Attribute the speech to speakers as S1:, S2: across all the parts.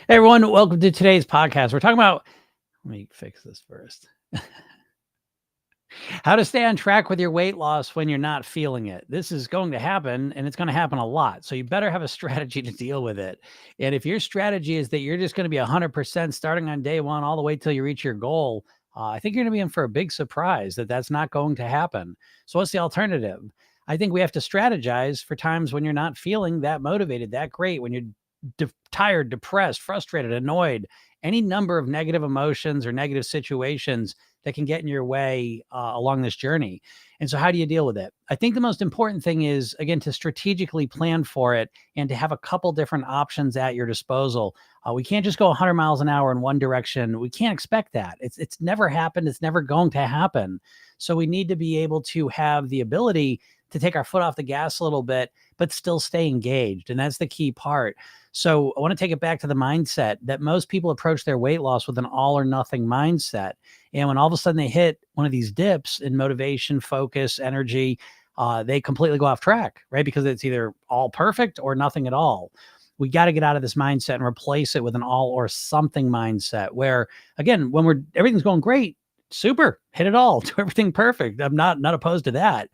S1: Hey everyone, welcome to today's podcast. We're talking about, let me fix this first. How to stay on track with your weight loss when you're not feeling it. This is going to happen and it's going to happen a lot. So you better have a strategy to deal with it. And if your strategy is that you're just going to be 100% starting on day one all the way till you reach your goal, I think you're going to be in for a big surprise that that's not going to happen. So what's the alternative? I think we have to strategize for times when you're not feeling that motivated, that great, when you're tired, depressed, frustrated, annoyed, any number of negative emotions or negative situations that can get in your way along this journey. And so how do you deal with it? I think the most important thing is, again, to strategically plan for it and to have a couple different options at your disposal. We can't just go 100 miles an hour in one direction. We can't expect that. It's never happened. It's never going to happen. So we need to be able to have the ability to take our foot off the gas a little bit, but still stay engaged. And that's the key part. So I want to take it back to the mindset that most people approach their weight loss with an all or nothing mindset. And when all of a sudden they hit one of these dips in motivation, focus, energy, they completely go off track, right? Because it's either all perfect or nothing at all. We got to get out of this mindset and replace it with an all or something mindset where, again, when everything's going great, super, hit it all, do everything perfect. I'm not opposed to that.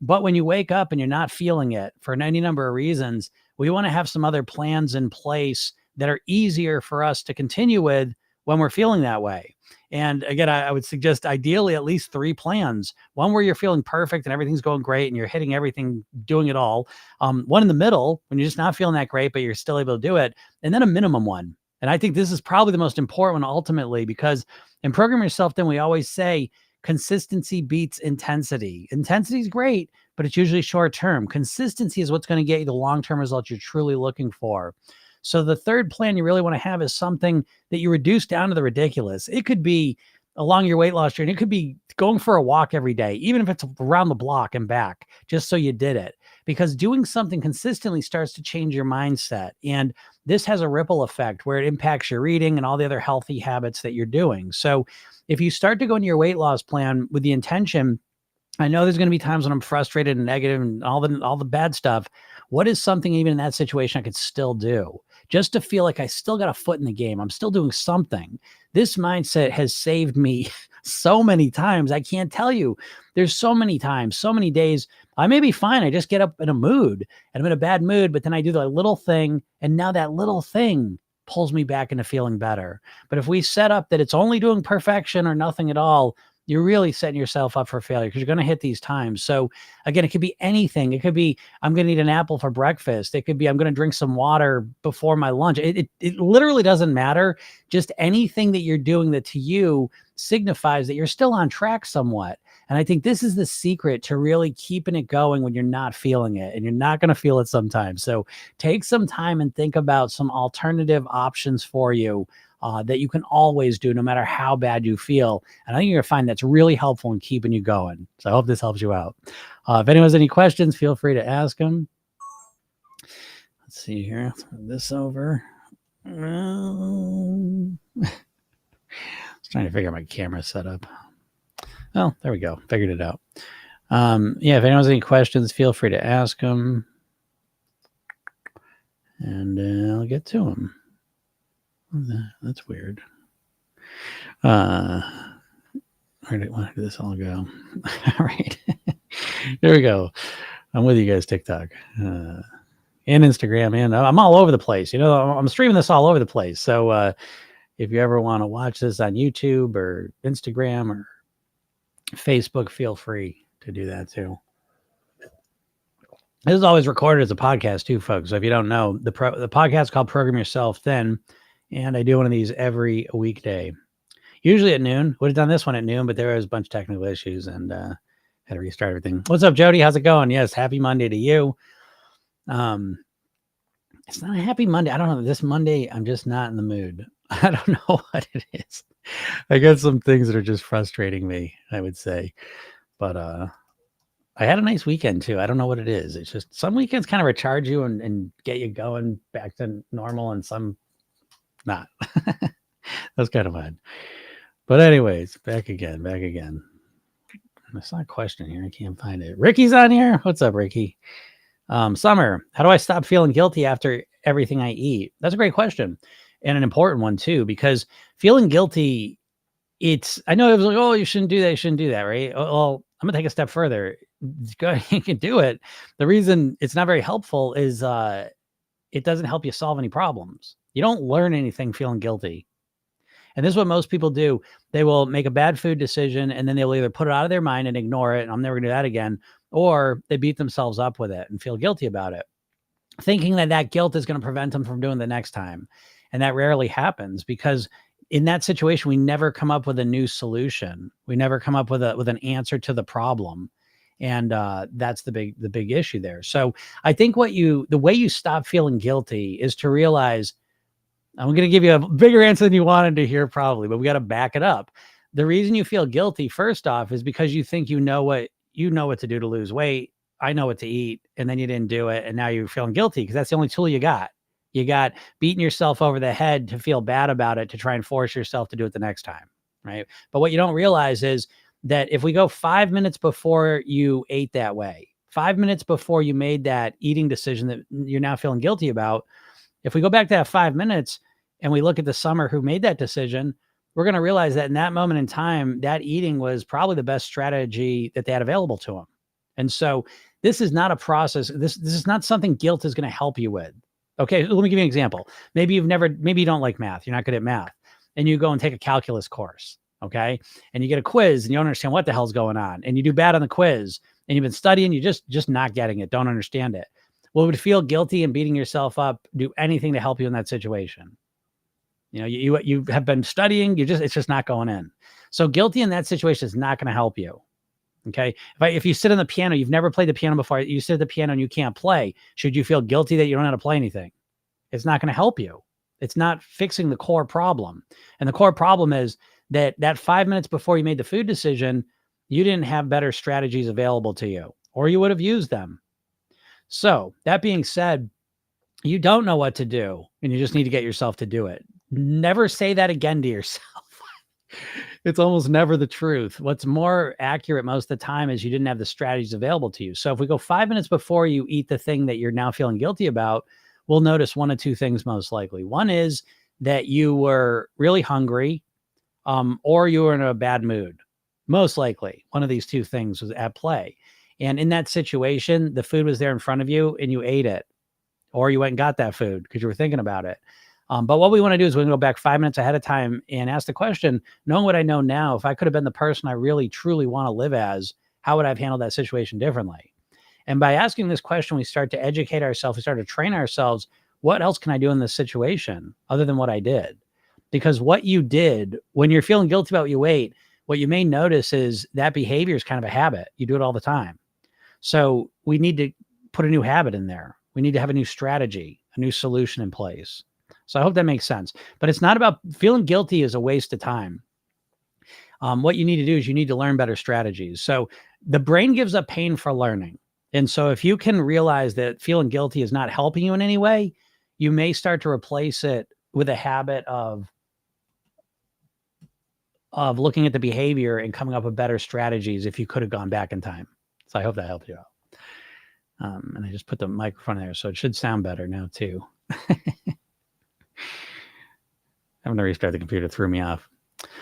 S1: But when you wake up and you're not feeling it for any number of reasons, we want to have some other plans in place that are easier for us to continue with when we're feeling that way. And again, I would suggest ideally at least 3 plans. One where you're feeling perfect and everything's going great and you're hitting everything, doing it all. One in the middle when you're just not feeling that great, but you're still able to do it. And then a minimum one. And I think this is probably the most important one ultimately, because in Program Yourself, then we always say, consistency beats intensity. Intensity is great, but it's usually short term. Consistency is what's going to get you the long-term results you're truly looking for. So the third plan you really want to have is something that you reduce down to the ridiculous. It could be along your weight loss journey. It could be going for a walk every day, even if it's around the block and back, just so you did it. Because doing something consistently starts to change your mindset. And this has a ripple effect where it impacts your eating and all the other healthy habits that you're doing. So if you start to go into your weight loss plan with the intention, I know there's going to be times when I'm frustrated and negative and all the bad stuff. What is something even in that situation I could still do just to feel like I still got a foot in the game? I'm still doing something. This mindset has saved me so many times. I can't tell you. There's so many times, so many days. I may be fine. I just get up in a mood and I'm in a bad mood, but then I do that little thing. And now that little thing pulls me back into feeling better. But if we set up that it's only doing perfection or nothing at all, you're really setting yourself up for failure because you're going to hit these times. So again, it could be anything. It could be, I'm going to eat an apple for breakfast. It could be, I'm going to drink some water before my lunch. It literally doesn't matter. Just anything that you're doing that to you signifies that you're still on track somewhat. And I think this is the secret to really keeping it going when you're not feeling it, and you're not going to feel it sometimes. So take some time and think about some alternative options for you that you can always do no matter how bad you feel. And I think you're going to find that's really helpful in keeping you going. So I hope this helps you out. If anyone has any questions, feel free to ask them. Let's see here. Let's move this over. I was trying to figure out my camera setup. Oh, there we go. Figured it out. Yeah, if anyone has any questions, feel free to ask them. And I'll get to them. That's weird. Where did this all go? All right. There we go. I'm with you guys, TikTok and Instagram, and I'm all over the place. You know, I'm streaming this all over the place. So if you ever want to watch this on YouTube or Instagram or Facebook, feel free to do that too. This is always recorded as a podcast too, folks. So if you don't know, the podcast is called Program Yourself Thin, and I do one of these every weekday, usually at noon. Would have done this one at noon, but there was a bunch of technical issues and had to restart everything. What's up, Jody? How's it going? Yes, happy Monday to you. It's not a happy Monday. I don't know. This Monday, I'm just not in the mood. I don't know what it is. I got some things that are just frustrating me, I would say. But I had a nice weekend too. I don't know what it is. It's just some weekends kind of recharge you and get you going back to normal, and some not. That's kind of odd. But anyways, back again. There's not a question here. I can't find it. Ricky's on here. What's up, Ricky? Summer, how do I stop feeling guilty after everything I eat? That's a great question. and an important one too, because feeling guilty, I know it was like, oh, you shouldn't do that. You shouldn't do that. Right. Well, I'm gonna take a step further. Go ahead, you can do it. The reason it's not very helpful is, it doesn't help you solve any problems. You don't learn anything feeling guilty. And this is what most people do. They will make a bad food decision and then they'll either put it out of their mind and ignore it, and I'm never gonna do that again, or they beat themselves up with it and feel guilty about it, thinking that that guilt is going to prevent them from doing the next time. And that rarely happens, because in that situation, we never come up with a new solution. We never come up with an answer to the problem. And that's the big issue there. So I think the way you stop feeling guilty is to realize, I'm going to give you a bigger answer than you wanted to hear probably, but we got to back it up. The reason you feel guilty, first off, is because you think you know what to do to lose weight. I know what to eat, and then you didn't do it, and now you're feeling guilty because that's the only tool you got. You got beating yourself over the head to feel bad about it, to try and force yourself to do it the next time, right? But what you don't realize is that if we go 5 minutes before you ate that way, 5 minutes before you made that eating decision that you're now feeling guilty about, if we go back to that 5 minutes and we look at the summer who made that decision, we're going to realize that in that moment in time, that eating was probably the best strategy that they had available to them. And so this is not a process. This is not something guilt is going to help you with. Okay, let me give you an example. Maybe you don't like math. You're not good at math, and you go and take a calculus course. Okay, and you get a quiz and you don't understand what the hell's going on, and you do bad on the quiz, and you've been studying, you just not getting it, don't understand it. Well, would feel guilty and beating yourself up do anything to help you in that situation? You know, you have been studying, it's just not going in. So guilty in that situation is not going to help you. Okay. If you sit on the piano, you've never played the piano before, you sit at the piano and you can't play. Should you feel guilty that you don't know how to play anything? It's not going to help you. It's not fixing the core problem. And the core problem is that 5 minutes before you made the food decision, you didn't have better strategies available to you, or you would have used them. So that being said, you don't know what to do and you just need to get yourself to do it. Never say that again to yourself. It's almost never the truth. What's more accurate most of the time is you didn't have the strategies available to you. So if we go 5 minutes before you eat the thing that you're now feeling guilty about, we'll notice one of two things most likely. One is that you were really hungry, or you were in a bad mood. Most likely, one of these two things was at play. And in that situation, the food was there in front of you and you ate it, or you went and got that food because you were thinking about it. But what we want to do is we're going to go back 5 minutes ahead of time and ask the question, knowing what I know now, if I could have been the person I really, truly want to live as, how would I have handled that situation differently? And by asking this question, we start to educate ourselves. We start to train ourselves. What else can I do in this situation other than what I did? Because what you did, when you're feeling guilty about what you ate, what you may notice is that behavior is kind of a habit. You do it all the time. So we need to put a new habit in there. We need to have a new strategy, a new solution in place. So I hope that makes sense. But it's not about feeling guilty is a waste of time. What you need to do is you need to learn better strategies. So the brain gives up pain for learning. And so if you can realize that feeling guilty is not helping you in any way, you may start to replace it with a habit of looking at the behavior and coming up with better strategies if you could have gone back in time. So I hope that helped you out. And I just put the microphone there, so it should sound better now too. Having to restart the computer threw me off.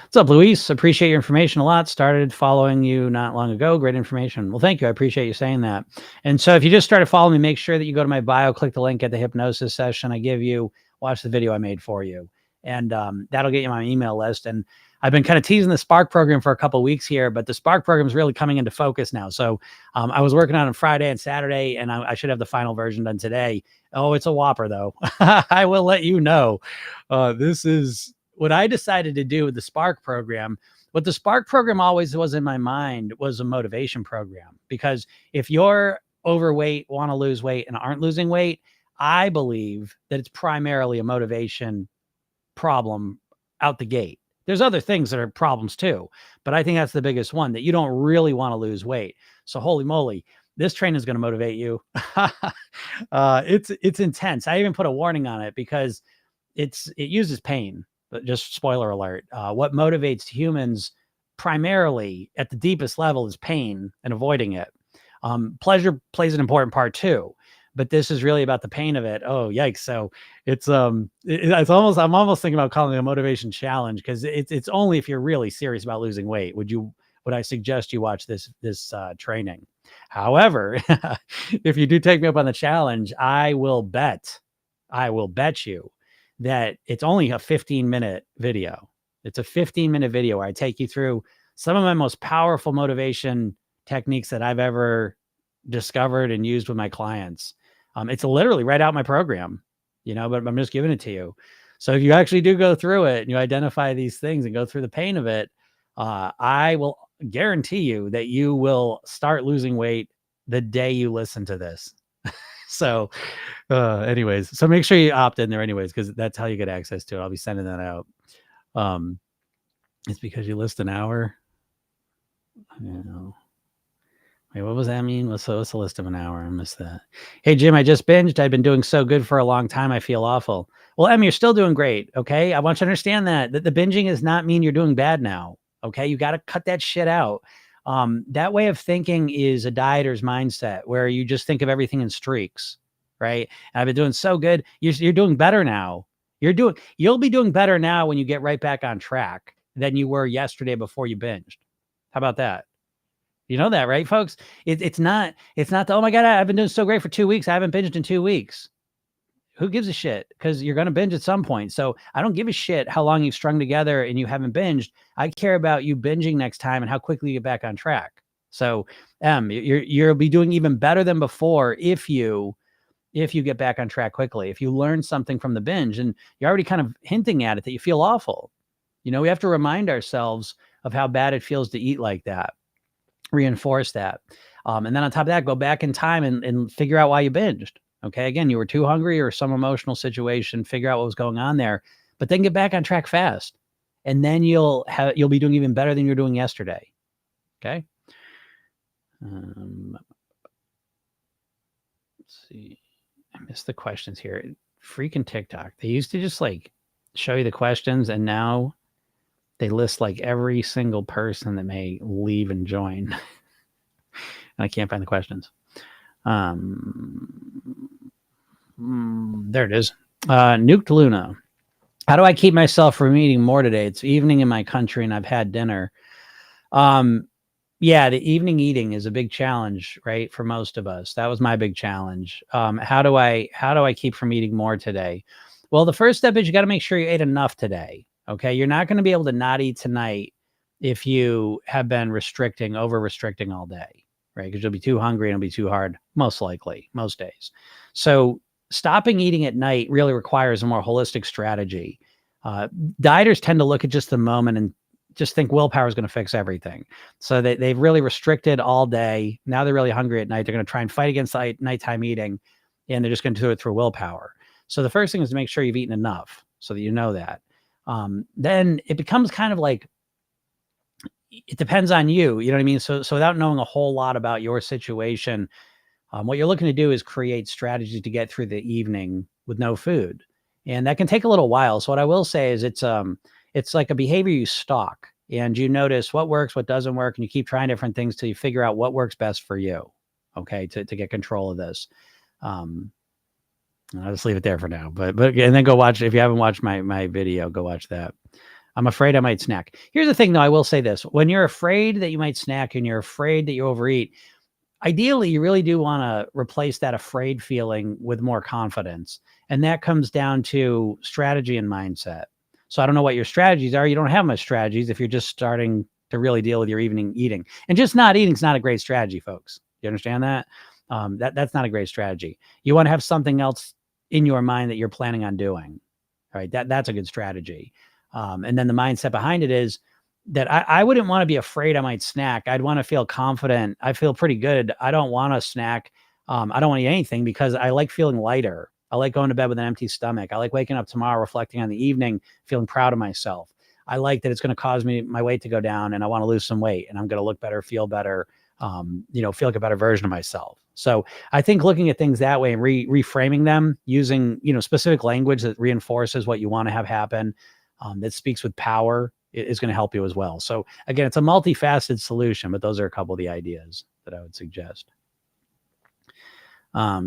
S1: What's up, Luis? Appreciate your information a lot. Started following you not long ago. Great information. Well, thank you. I appreciate you saying that. And so if you just started following me, make sure that you go to my bio, click the link at the hypnosis session I give you, watch the video I made for you. And that'll get you my email list. And I've been kind of teasing the Spark program for a couple of weeks here, but the Spark program is really coming into focus now. So I was working on it Friday and Saturday, and I should have the final version done today. Oh, it's a whopper, though. I will let you know. This is what I decided to do with the Spark program. What the Spark program always was in my mind was a motivation program, because if you're overweight, want to lose weight, and aren't losing weight, I believe that it's primarily a motivation problem out the gate. There's other things that are problems too, but I think that's the biggest one, that you don't really want to lose weight. So holy moly, this training is going to motivate you. It's intense. I even put a warning on it because it uses pain, but just spoiler alert. What motivates humans primarily at the deepest level is pain and avoiding it. Pleasure plays an important part too, but this is really about the pain of it. Oh, yikes. So it's almost, I'm almost thinking about calling it a motivation challenge, because it's only if you're really serious about losing weight would I suggest you watch this training. However, if you do take me up on the challenge, I will bet you that it's only a 15-minute video. It's a 15-minute video where I take you through some of my most powerful motivation techniques that I've ever discovered and used with my clients. It's literally right out my program, but I'm just giving it to you. So if you actually do go through it and you identify these things and go through the pain of it, I will guarantee you that you will start losing weight the day you listen to this. So anyways, so make sure you opt in there anyways, because that's how you get access to it. I'll be sending that out. It's because you list an hour. Wait, what was that mean? What's the list of an hour? I missed that. Hey, Jim, I just binged. I've been doing so good for a long time. I feel awful. Well, Em, you're still doing great. Okay. I want you to understand that the binging does not mean you're doing bad now. Okay. You got to cut that shit out. That way of thinking is a dieter's mindset where you just think of everything in streaks. Right. And I've been doing so good. You're doing better now. You'll be doing better now when you get right back on track than you were yesterday before you binged. How about that? You know that, right, folks? It's not the, oh my God, I've been doing so great for 2 weeks. I haven't binged in 2 weeks. Who gives a shit? Because you're going to binge at some point. So I don't give a shit how long you've strung together and you haven't binged. I care about you binging next time and how quickly you get back on track. So you'll be doing even better than before if you get back on track quickly, if you learn something from the binge. And you're already kind of hinting at it that you feel awful. We have to remind ourselves of how bad it feels to eat like that. Reinforce that. And then on top of that, go back in time and figure out why you binged. Okay. Again, you were too hungry or some emotional situation, figure out what was going on there, but then get back on track fast. And then you'll be doing even better than you're doing yesterday. Okay. Let's see. I missed the questions here. Freaking TikTok. They used to just show you the questions, and now they list every single person that may leave and join. And I can't find the questions. There it is. Nuked Luna. How do I keep myself from eating more today? It's evening in my country and I've had dinner. Yeah, the evening eating is a big challenge, right? For most of us. That was my big challenge. How do I keep from eating more today? Well, the first step is you got to make sure you ate enough today. Okay. You're not going to be able to not eat tonight if you have been over restricting all day, right? Because you'll be too hungry and it'll be too hard, most likely, most days. So stopping eating at night really requires a more holistic strategy. Dieters tend to look at just the moment and just think willpower is going to fix everything. So they've really restricted all day. Now they're really hungry at night. They're going to try and fight against nighttime eating, and they're just going to do it through willpower. So the first thing is to make sure you've eaten enough so that you know that. Then it becomes kind of it depends on you. You know what I mean? So without knowing a whole lot about your situation, what you're looking to do is create strategies to get through the evening with no food. And that can take a little while. So what I will say is it's like a behavior you stalk, and you notice what works, what doesn't work, and you keep trying different things till you figure out what works best for you. Okay. To get control of this. I'll just leave it there for now, but and then go watch, if you haven't watched my video, go watch that. I'm afraid I might snack. Here's the thing though. I will say this: when you're afraid that you might snack and you're afraid that you overeat, ideally you really do want to replace that afraid feeling with more confidence. And that comes down to strategy and mindset. So I don't know what your strategies are. You don't have much strategies if you're just starting to really deal with your evening eating. And just not eating is not a great strategy, folks. You understand that? That's not a great strategy. You want to have something else in your mind that you're planning on doing. All right. That's a good strategy. And then the mindset behind it is that I wouldn't want to be afraid I might snack. I'd want to feel confident. I feel pretty good. I don't want to snack. I don't want to eat anything because I like feeling lighter. I like going to bed with an empty stomach. I like waking up tomorrow, reflecting on the evening, feeling proud of myself. I like that it's going to cause my weight to go down, and I want to lose some weight, and I'm going to look better, feel better, feel like a better version of myself. So I think looking at things that way and reframing them using, specific language that reinforces what you want to have happen, that speaks with power, is going to help you as well. So again, it's a multifaceted solution, but those are a couple of the ideas that I would suggest.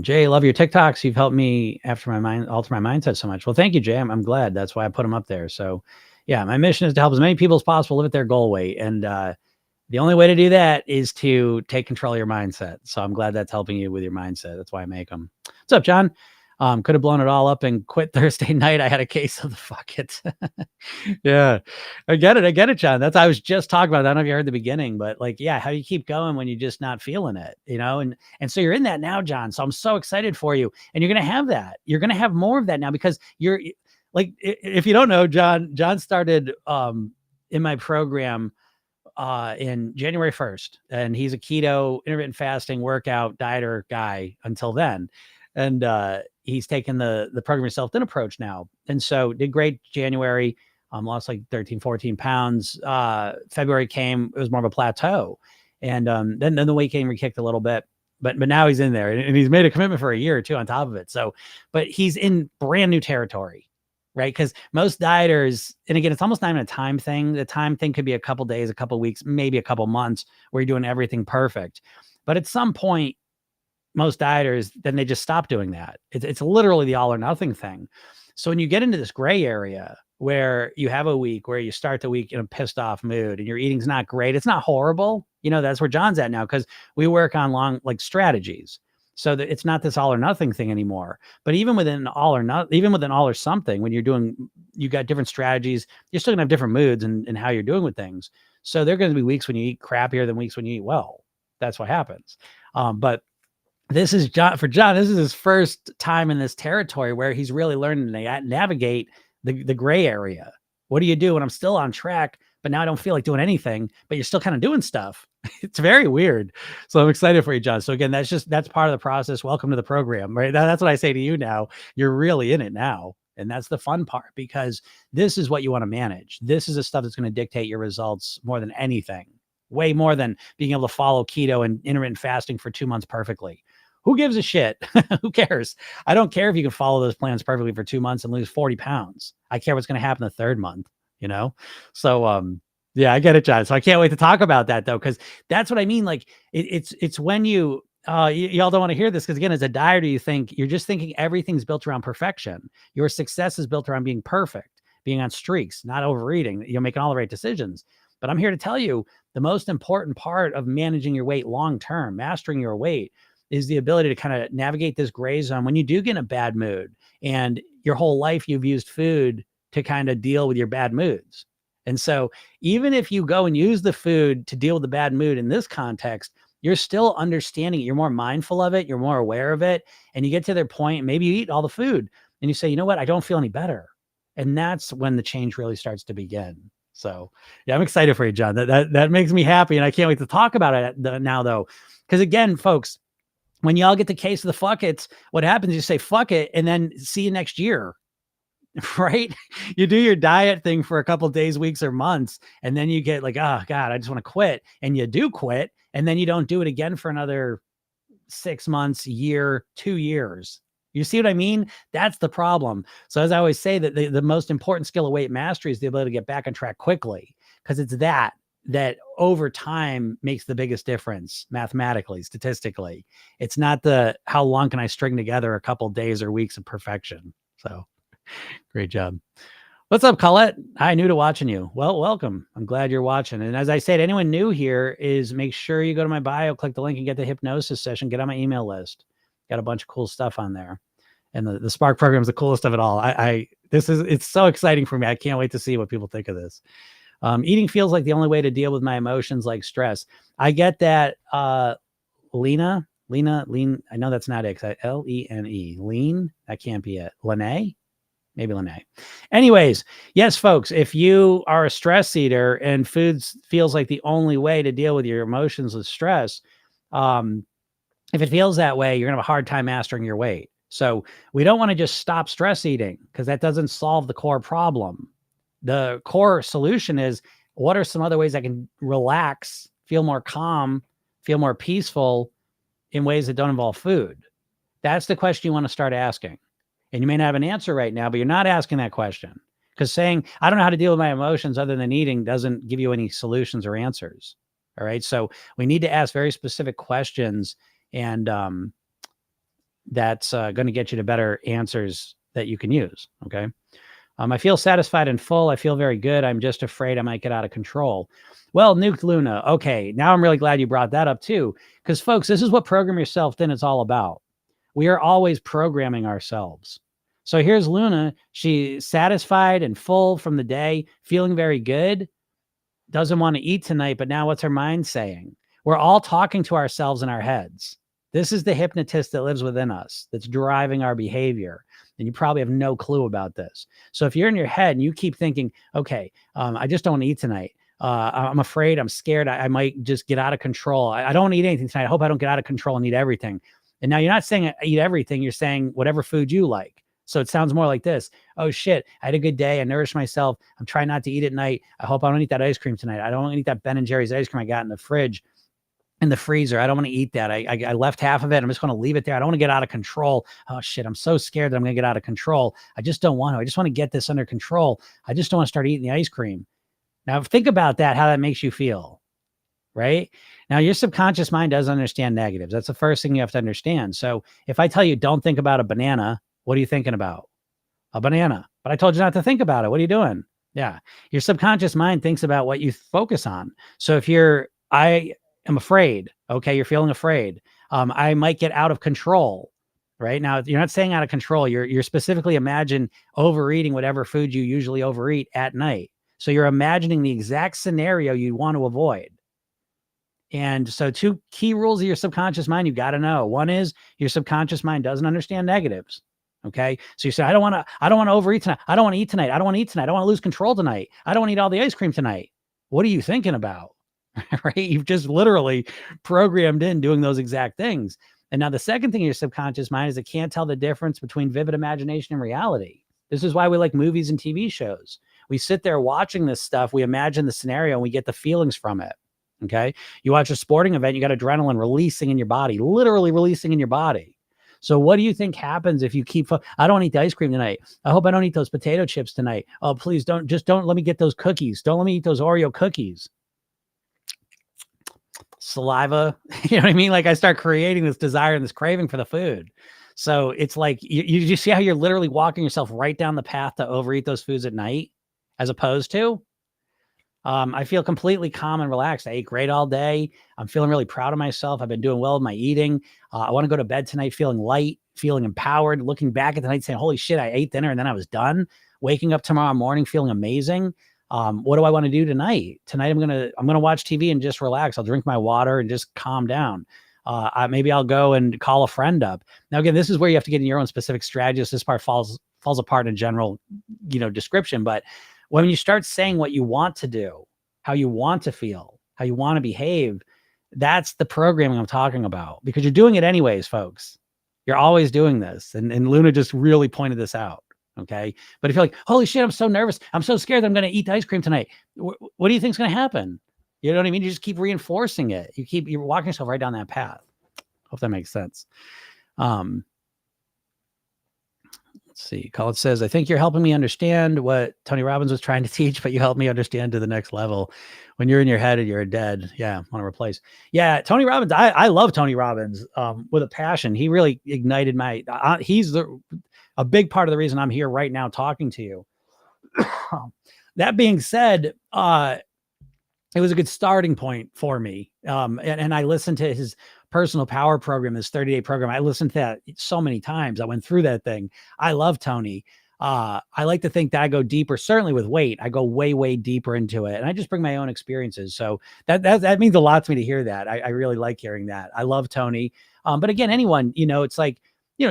S1: Jay, love your TikToks. You've helped me alter my mindset so much. Well, thank you, Jay. I'm glad. That's why I put them up there. So yeah, my mission is to help as many people as possible live at their goal weight. And the only way to do that is to take control of your mindset. So I'm glad that's helping you with your mindset. That's why I make them. What's up, John? Could have blown it all up and quit Thursday night. I had a case of the fuck it. Yeah, I get it. I get it, John. That's, I was just talking about. I don't know if you heard the beginning, but like, yeah, how do you keep going when you're just not feeling it, you know? And so you're in that now, John. So I'm so excited for you. And you're going to have that. You're going to have more of that now because you're like, if you don't know, John started in my program in January 1st, and he's a keto, intermittent fasting, workout, dieter guy until then. And he's taken the program yourself then approach now. And so did great January, lost like 13, 14 pounds. February came, it was more of a plateau. And then the weight came, re-kicked a little bit, but now he's in there and he's made a commitment for a year or two on top of it. So, but he's in brand new territory, right? Because most dieters, and again, it's almost not even a time thing. The time thing could be a couple days, a couple weeks, maybe a couple months where you're doing everything perfect. But at some point, most dieters, then they just stop doing that. It's literally the all or nothing thing. So when you get into this gray area where you have a week where you start the week in a pissed off mood and your eating's not great, it's not horrible. You know, that's where John's at now because we work on long like strategies. So that it's not this all or nothing thing anymore. But even within all or not, even within all or something, when you're doing, you got different strategies, you're still gonna have different moods and how you're doing with things. So there are going to be weeks when you eat crappier than weeks when you eat well. That's what happens. But this is John. For John, this is his first time in this territory where he's really learning to navigate the gray area. What do you do when I'm still on track, but now I don't feel like doing anything, but you're still kind of doing stuff? It's very weird. So I'm excited for you, John. So again, that's part of the process. Welcome to the program, right? That's what I say to you now. You're really in it now. And that's the fun part because this is what you want to manage. This is the stuff that's going to dictate your results more than anything, way more than being able to follow keto and intermittent fasting for 2 months perfectly. Who gives a shit? Who cares? I don't care if you can follow those plans perfectly for 2 months and lose 40 pounds. I care what's going to happen the third month, you know? So, yeah, I get it, John. So I can't wait to talk about that though, because that's what I mean. Like it's when y'all don't want to hear this because again, as a dieter, you think you're just thinking everything's built around perfection. Your success is built around being perfect, being on streaks, not overeating. You're making all the right decisions. But I'm here to tell you the most important part of managing your weight long term, mastering your weight, is the ability to kind of navigate this gray zone when you do get in a bad mood and your whole life you've used food to kind of deal with your bad moods. And so even if you go and use the food to deal with the bad mood in this context, you're still understanding it. You're more mindful of it. You're more aware of it. And you get to their point, maybe you eat all the food and you say, you know what? I don't feel any better. And that's when the change really starts to begin. So yeah, I'm excited for you, John. That makes me happy. And I can't wait to talk about it now though. Because again, folks, when y'all get the case of the fuck it's, what happens is you say fuck it and then see you next year, right? You do your diet thing for a couple days, weeks, or months, and then you get like, oh God, I just want to quit. And you do quit, and then you don't do it again for another 6 months, year, 2 years. You see what I mean? That's the problem. So as I always say, that the most important skill of weight mastery is the ability to get back on track quickly, because it's that over time makes the biggest difference mathematically, statistically. It's not the how long can I string together a couple days or weeks of perfection. So great job. What's up, Colette? Hi, new to watching you. Well, welcome. I'm glad you're watching. And as I said, anyone new here is make sure you go to my bio, click the link and get the hypnosis session, get on my email list. Got a bunch of cool stuff on there. And the Spark program is the coolest of it all. It's so exciting for me. I can't wait to see what people think of this. Eating feels like the only way to deal with my emotions like stress. I get that. Lena, I know that's not it. Lene. Lean. That can't be it. Lene. Maybe Lene. Anyways, yes, folks, if you are a stress eater and food feels like the only way to deal with your emotions with stress, if it feels that way, you're gonna have a hard time mastering your weight. So we don't want to just stop stress eating because that doesn't solve the core problem. The core solution is, what are some other ways I can relax, feel more calm, feel more peaceful in ways that don't involve food? That's the question you want to start asking. And you may not have an answer right now, but you're not asking that question, because saying, I don't know how to deal with my emotions other than eating doesn't give you any solutions or answers. All right. So we need to ask very specific questions. And that's going to get you to better answers that you can use. Okay. I feel satisfied and full. I feel very good. I'm just afraid I might get out of control. Well, Nuked Luna. Okay. Now I'm really glad you brought that up too. Because folks, this is what Program Yourself Thin is all about. We are always programming ourselves. So here's Luna. She's satisfied and full from the day, feeling very good, doesn't want to eat tonight, but now what's her mind saying? We're all talking to ourselves in our heads. This is the hypnotist that lives within us that's driving our behavior. And you probably have no clue about this. So if you're in your head and you keep thinking, okay, I just don't want to eat tonight. I'm afraid, I'm scared. I might just get out of control. I don't want to eat anything tonight. I hope I don't get out of control and eat everything. And now you're not saying eat everything. You're saying whatever food you like. So it sounds more like this. Oh shit, I had a good day. I nourished myself. I'm trying not to eat at night. I hope I don't eat that ice cream tonight. I don't want to eat that Ben & Jerry's ice cream I got in the fridge, in the freezer. I don't want to eat that. I left half of it. I'm just going to leave it there. I don't want to get out of control. Oh shit, I'm so scared that I'm going to get out of control. I just don't want to. I just want to get this under control. I just don't want to start eating the ice cream. Now think about that, how that makes you feel, right? Now your subconscious mind doesn't understand negatives. That's the first thing you have to understand. So if I tell you, don't think about a banana, what are you thinking about? A banana. But I told you not to think about it. What are you doing? Yeah. Your subconscious mind thinks about what you focus on. So if I am afraid, okay, you're feeling afraid. I might get out of control, right? Now, you're not saying out of control. You're specifically imagine overeating whatever food you usually overeat at night. So you're imagining the exact scenario you want to avoid. And so 2 key rules of your subconscious mind you got to know. One is your subconscious mind doesn't understand negatives. Okay. So you say, I don't want to overeat tonight. I don't want to eat tonight. I don't want to eat tonight. I don't want to lose control tonight. I don't want to eat all the ice cream tonight. What are you thinking about? Right? You've just literally programmed in doing those exact things. And now the second thing in your subconscious mind is it can't tell the difference between vivid imagination and reality. This is why we like movies and TV shows. We sit there watching this stuff. We imagine the scenario and we get the feelings from it. Okay. You watch a sporting event, you got adrenaline releasing in your body, literally releasing in your body. So what do you think happens if you keep, I don't want to eat the ice cream tonight. I hope I don't eat those potato chips tonight. Oh, please don't let me get those cookies. Don't let me eat those Oreo cookies. Saliva, you know what I mean? Like I start creating this desire and this craving for the food. So it's like, you see how you're literally walking yourself right down the path to overeat those foods at night, as opposed to, I feel completely calm and relaxed. I ate great all day. I'm feeling really proud of myself. I've been doing well with my eating. I want to go to bed tonight feeling light, feeling empowered, looking back at the night saying, holy shit, I ate dinner and then I was done. Waking up tomorrow morning feeling amazing. What do I want to do tonight? Tonight I'm gonna watch TV and just relax. I'll drink my water and just calm down. Maybe I'll go and call a friend up. Now, again, this is where you have to get in your own specific strategies. This part falls apart in general, description. But when you start saying what you want to do, how you want to feel, how you want to behave, that's the programming I'm talking about, because you're doing it anyways, folks. You're always doing this. And Luna just really pointed this out. Okay. But if you're like, holy shit, I'm so nervous. I'm so scared that I'm going to eat the ice cream tonight. What do you think is going to happen? You know what I mean? You just keep reinforcing it. You're walking yourself right down that path. Hope that makes sense. Let's see. Colin says, I think you're helping me understand what Tony Robbins was trying to teach, but you helped me understand to the next level. When you're in your head and you're dead. Yeah. Want to replace. Yeah. Tony Robbins. I love Tony Robbins with a passion. He really ignited he's a big part of the reason I'm here right now talking to you. That being said, it was a good starting point for me. And I listened to his personal power program, this 30-day program. I listened to that so many times. I went through that thing. I love Tony. I like to think that I go deeper, certainly with weight. I go way, way deeper into it. And I just bring my own experiences. So that means a lot to me to hear that. I really like hearing that. I love Tony. But again, anyone, it's like,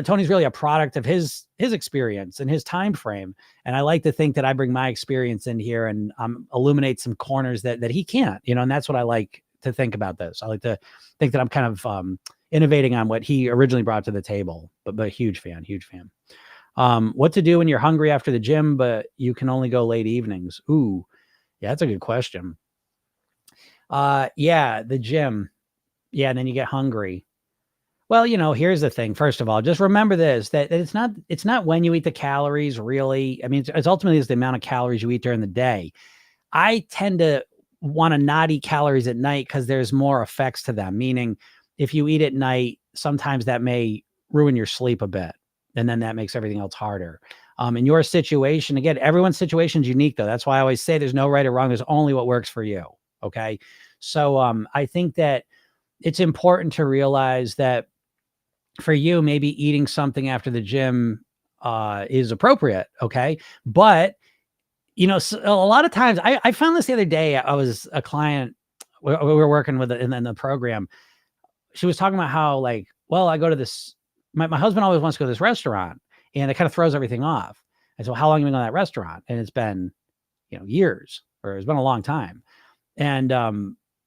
S1: Tony's really a product of his experience and his time frame. And I like to think that I bring my experience in here and illuminate some corners that he can't, and that's what I like to think about this. I like to think that I'm kind of innovating on what he originally brought to the table, but huge fan. What to do when you're hungry after the gym, but you can only go late evenings? Ooh, yeah, that's a good question. Yeah, the gym. Yeah. And then you get hungry. Well, here's the thing. First of all, just remember this, that it's not when you eat the calories really. I mean, it's ultimately the amount of calories you eat during the day. I tend to want to not eat calories at night because there's more effects to them. Meaning if you eat at night, sometimes that may ruin your sleep a bit. And then that makes everything else harder. In your situation, again, everyone's situation is unique though. That's why I always say there's no right or wrong. There's only what works for you. Okay. So I think that it's important to realize that for you, maybe eating something after the gym is appropriate. Okay. But, so a lot of times I found this the other day. I was a client, we were working with in the program. She was talking about how like, well, I go to this, my husband always wants to go to this restaurant and it kind of throws everything off. And so how long have you been on that restaurant? And it's been, years, or it's been a long time. And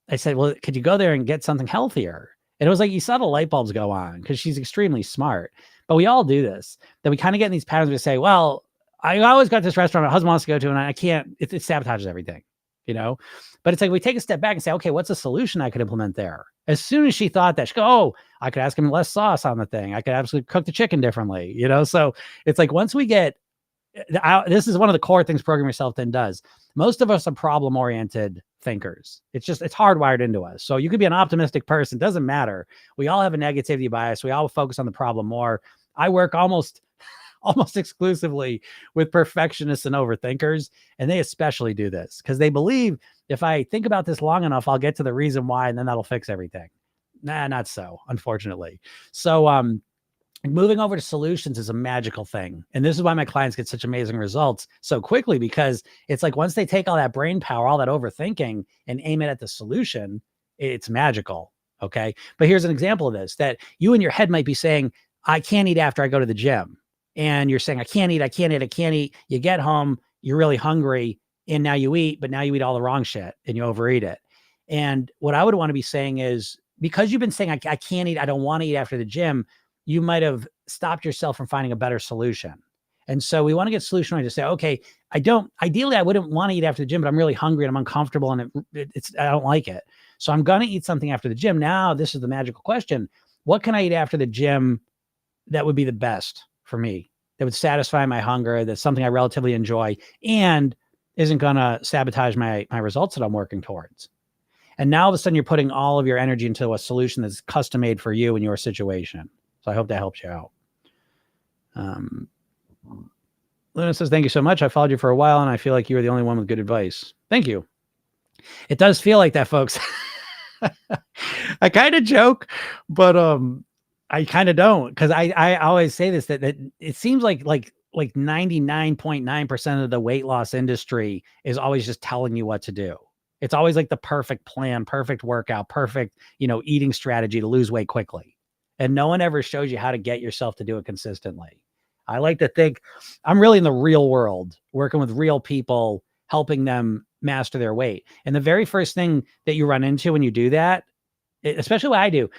S1: I said, well, could you go there and get something healthier? And it was like, you saw the light bulbs go on because she's extremely smart. But we all do this, that we kind of get in these patterns where we say, well, I always got this restaurant my husband wants to go to, and I can't, it sabotages everything, But it's like, we take a step back and say, okay, what's a solution I could implement there? As soon as she thought that, she go, oh, I could ask him less sauce on the thing. I could absolutely cook the chicken differently, So it's like, once we get, this is one of the core things Program Yourself Thin does. Most of us are problem-oriented thinkers. It's hardwired into us. So you could be an optimistic person. Doesn't matter. We all have a negativity bias. We all focus on the problem more. I work almost exclusively with perfectionists and overthinkers. And they especially do this because they believe if I think about this long enough, I'll get to the reason why, and then that'll fix everything. Nah, not so, unfortunately. So, moving over to solutions is a magical thing. And this is why my clients get such amazing results so quickly, because it's like, once they take all that brain power, all that overthinking, and aim it at the solution, it's magical. Okay. But here's an example of this, that you in your head might be saying, I can't eat after I go to the gym. And you're saying, I can't eat. You get home, you're really hungry, and now you eat, but now you eat all the wrong shit and you overeat it. And what I would want to be saying is, because you've been saying, I can't eat, I don't want to eat after the gym, you might have stopped yourself from finding a better solution. And so we want to get solution to say, okay, ideally I wouldn't want to eat after the gym, but I'm really hungry and I'm uncomfortable and I don't like it. So I'm going to eat something after the gym. Now, this is the magical question. What can I eat after the gym that would be the best for me, that would satisfy my hunger, that's something I relatively enjoy and isn't going to sabotage my results that I'm working towards? And now all of a sudden you're putting all of your energy into a solution that's custom made for you and your situation. So I hope that helps you out. Lena says, thank you so much. I followed you for a while and I feel like you were the only one with good advice. Thank you. It does feel like that, folks. I kind of joke, but I kind of don't, because I always say this, that it seems like 99.9% of the weight loss industry is always just telling you what to do. It's always like the perfect plan, perfect workout, perfect, eating strategy to lose weight quickly. And no one ever shows you how to get yourself to do it consistently. I like to think I'm really in the real world, working with real people, helping them master their weight. And the very first thing that you run into when you do that, especially what I do,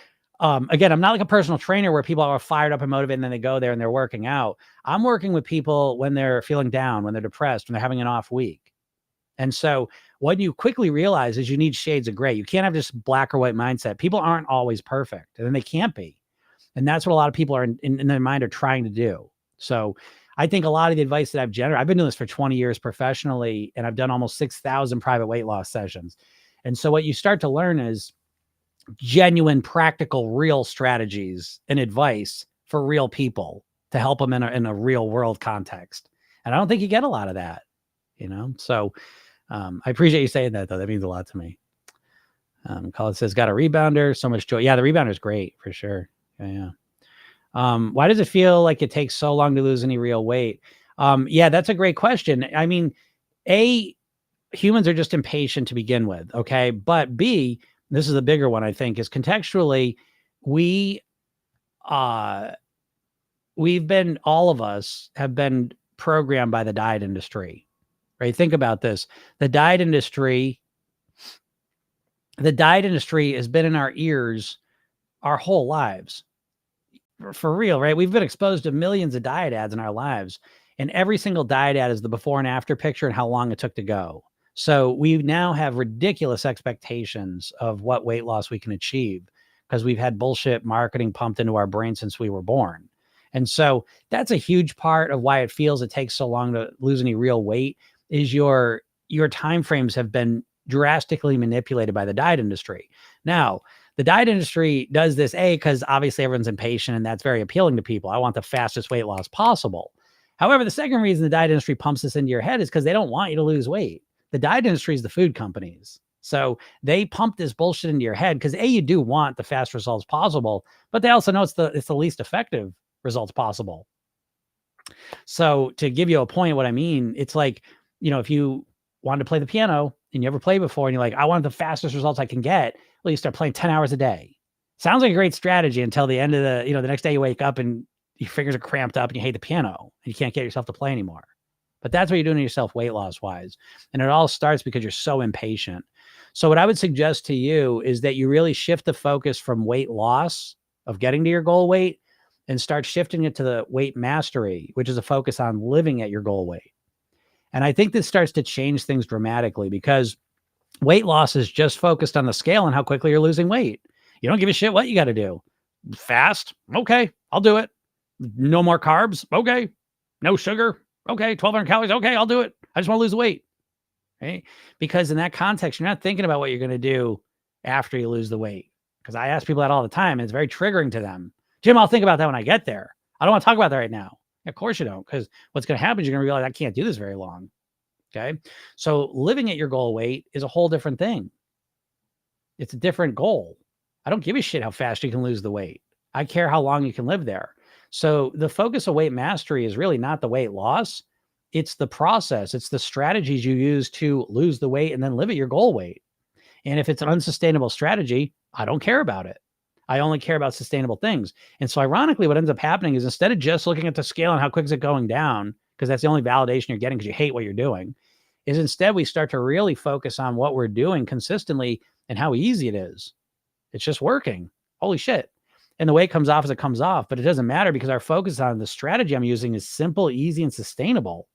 S1: again, I'm not like a personal trainer where people are fired up and motivated and then they go there and they're working out. I'm working with people when they're feeling down, when they're depressed, when they're having an off week. And so what you quickly realize is you need shades of gray. You can't have just black or white mindset. People aren't always perfect, and then they can't be. And that's what a lot of people are in their mind are trying to do. So I think a lot of the advice that I've been doing this for 20 years professionally, and I've done almost 6,000 private weight loss sessions. And so what you start to learn is genuine, practical, real strategies and advice for real people to help them in a real world context. And I don't think you get a lot of that, So I appreciate you saying that, though. That means a lot to me. Colin says, got a rebounder. So much joy. Yeah, the rebounder is great for sure. Yeah. Why does it feel like it takes so long to lose any real weight? Yeah, that's a great question. I mean, A, humans are just impatient to begin with. Okay. But B, this is the bigger one, I think, is contextually, all of us have been programmed by the diet industry, right? Think about this. The diet industry has been in our ears our whole lives. For real, right? We've been exposed to millions of diet ads in our lives, and every single diet ad is the before and after picture and how long it took to go. So we now have ridiculous expectations of what weight loss we can achieve because we've had bullshit marketing pumped into our brain since we were born. And so that's a huge part of why it feels it takes so long to lose any real weight, is your timeframes have been drastically manipulated by the diet industry. Now, The diet industry does this, because obviously everyone's impatient and that's very appealing to people. I want the fastest weight loss possible. However, the second reason the diet industry pumps this into your head is because they don't want you to lose weight. The diet industry is the food companies. So they pump this bullshit into your head because you do want the fast results possible, but they also know it's the least effective results possible. So to give you a point, what I mean, it's like, if you wanted to play the piano and you ever played before and you're like, I want the fastest results I can get, well, you start playing 10 hours a day. Sounds like a great strategy until the end of the next day you wake up and your fingers are cramped up and you hate the piano and you can't get yourself to play anymore. But that's what you're doing to yourself weight loss wise. And it all starts because you're so impatient. So what I would suggest to you is that you really shift the focus from weight loss of getting to your goal weight and start shifting it to the weight mastery, which is a focus on living at your goal weight. And I think this starts to change things dramatically because weight loss is just focused on the scale and how quickly you're losing weight. You don't give a shit what you got to do. Fast? Okay, I'll do it. No more carbs? Okay. No sugar? Okay. 1,200 calories? Okay, I'll do it. I just want to lose weight. Right? Because in that context, you're not thinking about what you're going to do after you lose the weight. Because I ask people that all the time, and it's very triggering to them. Jim, I'll think about that when I get there. I don't want to talk about that right now. Of course you don't, because what's going to happen is you're going to realize I can't do this very long. Okay. So living at your goal weight is a whole different thing. It's a different goal. I don't give a shit how fast you can lose the weight. I care how long you can live there. So the focus of weight mastery is really not the weight loss. It's the process. It's the strategies you use to lose the weight and then live at your goal weight. And if it's an unsustainable strategy, I don't care about it. I only care about sustainable things. And so ironically, what ends up happening is instead of just looking at the scale and how quick is it going down, because that's the only validation you're getting because you hate what you're doing, is instead we start to really focus on what we're doing consistently and how easy it is. It's just working. Holy shit. And the weight comes off as it comes off, but it doesn't matter because our focus on the strategy I'm using is simple, easy, and sustainable.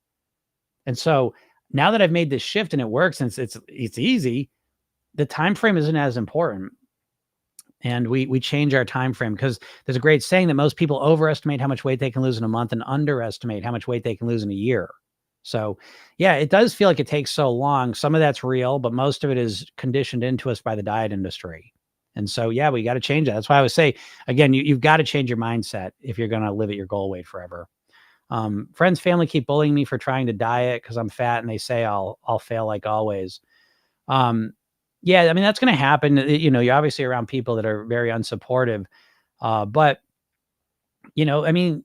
S1: And so now that I've made this shift and it works and it's easy, the time frame isn't as important. And we change our time frame because there's a great saying that most people overestimate how much weight they can lose in a month and underestimate how much weight they can lose in a year. So yeah, it does feel like it takes so long. Some of that's real, but most of it is conditioned into us by the diet industry. And so, yeah, we got to change that. That's why I would say, again, you've got to change your mindset if you're going to live at your goal weight forever. Friends, family keep bullying me for trying to diet because I'm fat and they say I'll fail like always. Yeah, I mean, that's going to happen. You're obviously around people that are very unsupportive. But, I mean,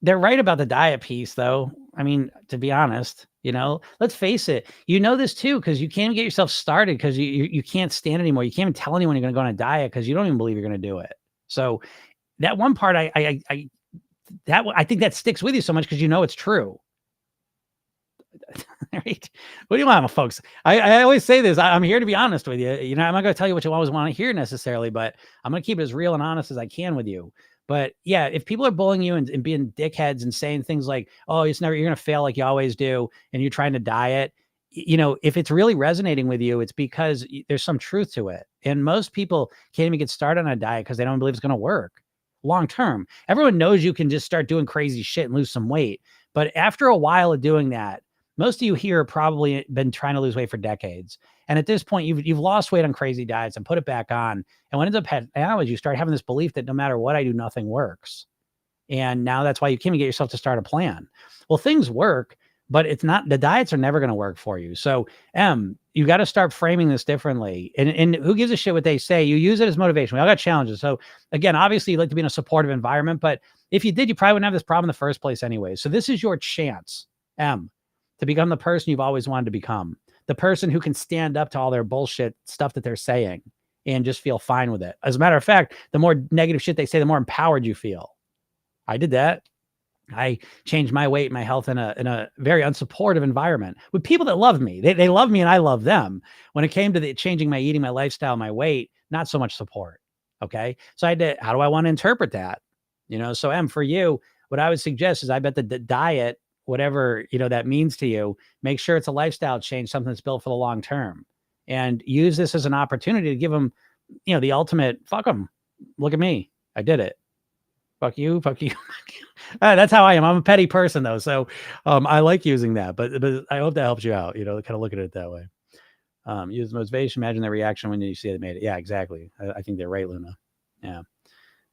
S1: they're right about the diet piece, though. I mean, to be honest, let's face it. This, too, because you can't get yourself started because you can't stand anymore. You can't even tell anyone you're going to go on a diet because you don't even believe you're going to do it. So that one part, I think that sticks with you so much because it's true. Right? What do you want, folks? I always say this. I'm here to be honest with you. I'm not going to tell you what you always want to hear necessarily, but I'm going to keep it as real and honest as I can with you. But yeah, if people are bullying you and being dickheads and saying things like, oh, you're going to fail like you always do, and you're trying to diet, if it's really resonating with you, it's because there's some truth to it. And most people can't even get started on a diet because they don't believe it's going to work long term. Everyone knows you can just start doing crazy shit and lose some weight. But after a while of doing that, most of you here have probably been trying to lose weight for decades. And at this point, you've lost weight on crazy diets and put it back on. And what ends up happening is you start having this belief that no matter what I do, nothing works. And now that's why you can't even get yourself to start a plan. Well, things work, but it's not, the diets are never going to work for you. So you got to start framing this differently. And who gives a shit what they say? You use it as motivation. We all got challenges. So again, obviously you like to be in a supportive environment, but if you did, you probably wouldn't have this problem in the first place anyway. So this is your chance, to become the person you've always wanted to become, the person who can stand up to all their bullshit stuff that they're saying and just feel fine with it. As a matter of fact, the more negative shit they say, the more empowered you feel. I did that. I changed my weight, my health in a very unsupportive environment with people that love me. They love me and I love them. When it came to changing my eating, my lifestyle, my weight, not so much support. Okay. So how do I want to interpret that? So for you, what I would suggest is I bet the diet, whatever, that means to you, make sure it's a lifestyle change, something that's built for the long term, and use this as an opportunity to give them, the ultimate, fuck them. Look at me. I did it. Fuck you. Fuck you. That's how I am. I'm a petty person though. So I like using that, but I hope that helps you out, kind of look at it that way. Use motivation. Imagine their reaction when you see they made it. Yeah, exactly. I think they're right, Luna. Yeah.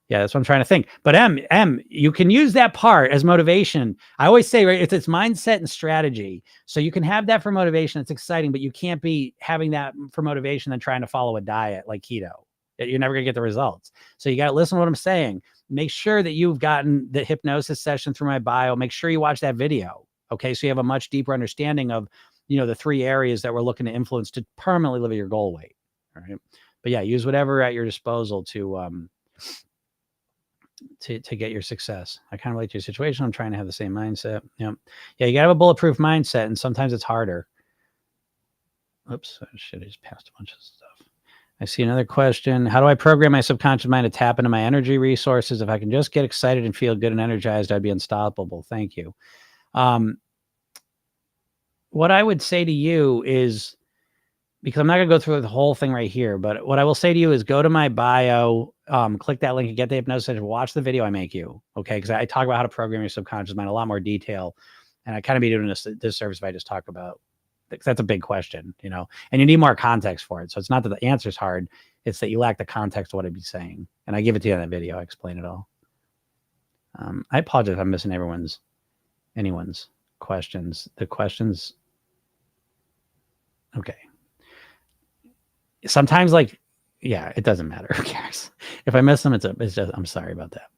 S1: Yeah, that's what I'm trying to think. But you can use that part as motivation. I always say, right, it's mindset and strategy. So you can have that for motivation. It's exciting, but you can't be having that for motivation and trying to follow a diet like keto. You're never going to get the results. So you got to listen to what I'm saying. Make sure that you've gotten the hypnosis session through my bio. Make sure you watch that video. Okay. So you have a much deeper understanding of, the 3 areas that we're looking to influence to permanently live at your goal weight. All right. But yeah, use whatever at your disposal to get your success. I kind of relate to your situation. I'm trying to have the same mindset. Yeah. Yeah. You gotta have a bulletproof mindset, and sometimes it's harder. Oops. I just passed a bunch of stuff. I see another question. How do I program my subconscious mind to tap into my energy resources? If I can just get excited and feel good and energized, I'd be unstoppable. Thank you. What I would say to you is, because I'm not going to go through the whole thing right here, but what I will say to you is go to my bio, click that link and get the hypnosis session, watch the video I make you. Okay. Cause I talk about how to program your subconscious mind in a lot more detail. And I kind of be doing this disservice if I just talk about, that's a big question, and you need more context for it. So it's not that the answer is hard. It's that you lack the context of what I'd be saying. And I give it to you in that video. I explain it all. I apologize if I'm missing anyone's questions. The questions. Okay. Sometimes it doesn't matter. Who cares? If I miss them, it's just, I'm sorry about that.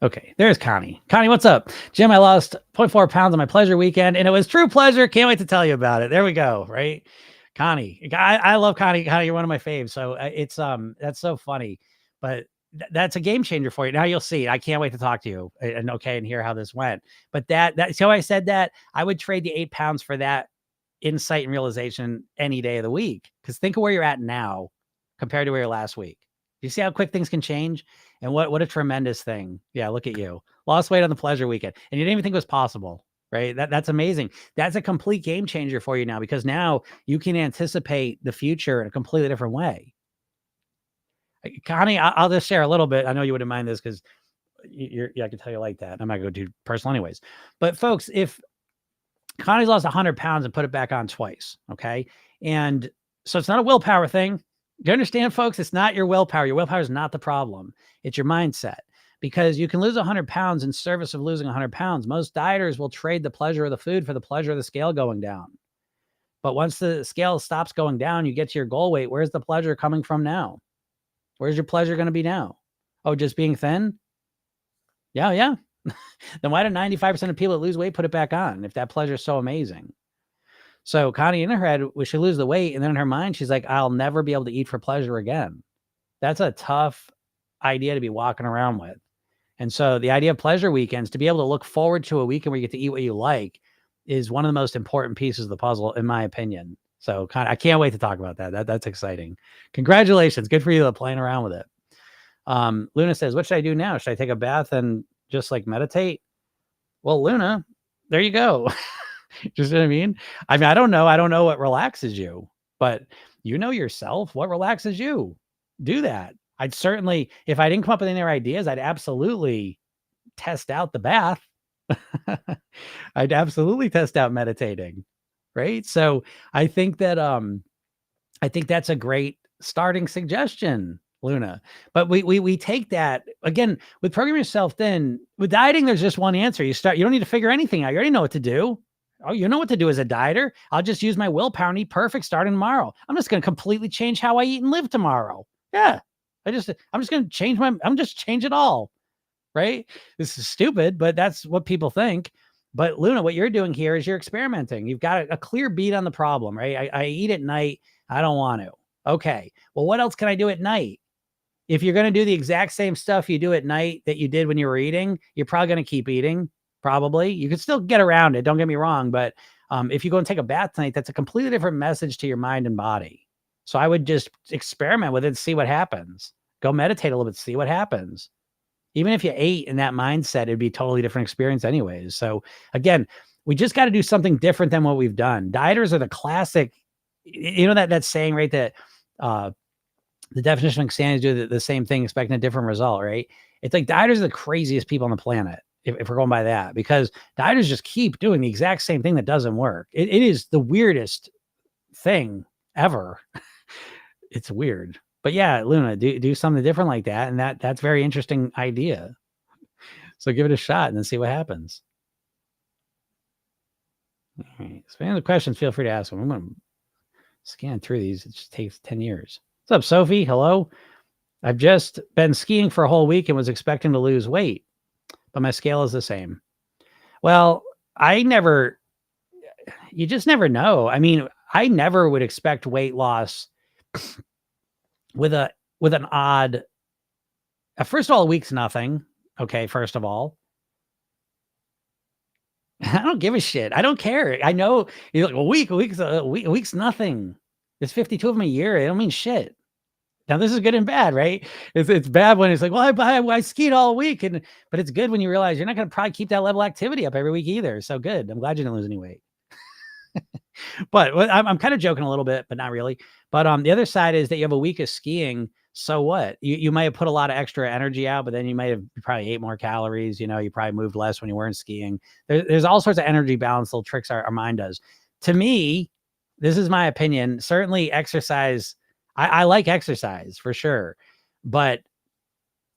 S1: Okay. There's Connie. Connie, what's up? Jim, I lost 0.4 pounds on my pleasure weekend, and it was true pleasure. Can't wait to tell you about it. There we go. Right. Connie. I love Connie. Connie, you're one of my faves. So it's, that's so funny, but that's a game changer for you. Now you'll see. I can't wait to talk to you and hear how this went. But so I said that I would trade the 8 pounds for that insight and realization any day of the week. Because think of where you're at now compared to where you're last week. You see how quick things can change? And what a tremendous thing. Yeah, look at you. Lost weight on the pleasure weekend. And you didn't even think it was possible, right? That's amazing. That's a complete game changer for you now, because now you can anticipate the future in a completely different way. Connie, I'll just share a little bit. I know you wouldn't mind this because I can tell you like that. I'm not going to go too personal anyways. But folks, if Connie's lost 100 pounds and put it back on twice, okay? And so it's not a willpower thing. Do you understand, folks? It's not your willpower. Your willpower is not the problem. It's your mindset. Because you can lose 100 pounds in service of losing 100 pounds. Most dieters will trade the pleasure of the food for the pleasure of the scale going down. But once the scale stops going down, you get to your goal weight. Where's the pleasure coming from now? Where's your pleasure going to be now? Oh, just being thin? Yeah. Then why do 95% of people that lose weight put it back on if that pleasure is so amazing? So Connie, in her head, we should lose the weight. And then in her mind, she's like, I'll never be able to eat for pleasure again. That's a tough idea to be walking around with. And so the idea of pleasure weekends, to be able to look forward to a weekend where you get to eat what you like, is one of the most important pieces of the puzzle, in my opinion. So I can't wait to talk about that. That's exciting. Congratulations. Good for you playing around with it. Luna says, what should I do now? Should I take a bath and just meditate? Well, Luna, there you go. Just what I mean? I don't know. I don't know what relaxes you, but you know yourself. What relaxes you? Do that. I'd certainly, if I didn't come up with any other ideas, I'd absolutely test out the bath. I'd absolutely test out meditating. Right. So I think that's a great starting suggestion, Luna. But we take that again with programming yourself. Then with dieting, there's just one answer. You don't need to figure anything out. You already know what to do. Oh, you know what to do as a dieter. I'll just use my willpower and eat perfect starting tomorrow. I'm just going to completely change how I eat and live tomorrow. Yeah. I'm just going to change it all. Right. This is stupid, but that's what people think. But Luna, what you're doing here is you're experimenting. You've got a clear beat on the problem, right? I eat at night. I don't want to. Okay. Well, what else can I do at night? If you're going to do the exact same stuff you do at night that you did when you were eating, you're probably going to keep eating. Probably. You could still get around it. Don't get me wrong. But if you go and take a bath tonight, that's a completely different message to your mind and body. So I would just experiment with it and see what happens. Go meditate a little bit, see what happens. Even if you ate in that mindset, it'd be a totally different experience anyways. So again, we just got to do something different than what we've done. Dieters are the classic, that saying, right? That the definition of insanity is do the same thing, expecting a different result, right? It's like dieters are the craziest people on the planet. if we're going by that, because dieters just keep doing the exact same thing that doesn't work. It is the weirdest thing ever. It's weird. But yeah, Luna, do something different like that. And that's very interesting idea. So give it a shot and then see what happens. All right. So if any other questions, feel free to ask them. I'm going to scan through these. It just takes 10 years. What's up, Sophie? Hello. I've just been skiing for a whole week and was expecting to lose weight, but my scale is the same. Well, you just never know. I mean, I never would expect weight loss with an odd, first of all, a week's nothing. Okay. First of all, I don't give a shit. I don't care. I know you're like, a week's nothing. There's 52 of them a year. It don't mean shit. Now this is good and bad, right? It's bad when it's like, well, I skied all week, but it's good when you realize you're not going to probably keep that level of activity up every week either. So good. I'm glad you didn't lose any weight. But I'm kind of joking a little bit, but not really. But the other side is that you have a week of skiing. So what? You might have put a lot of extra energy out, but then you probably ate more calories. You probably moved less when you weren't skiing. There's all sorts of energy balance little tricks our mind does. To me, this is my opinion. Certainly exercise. I like exercise for sure. But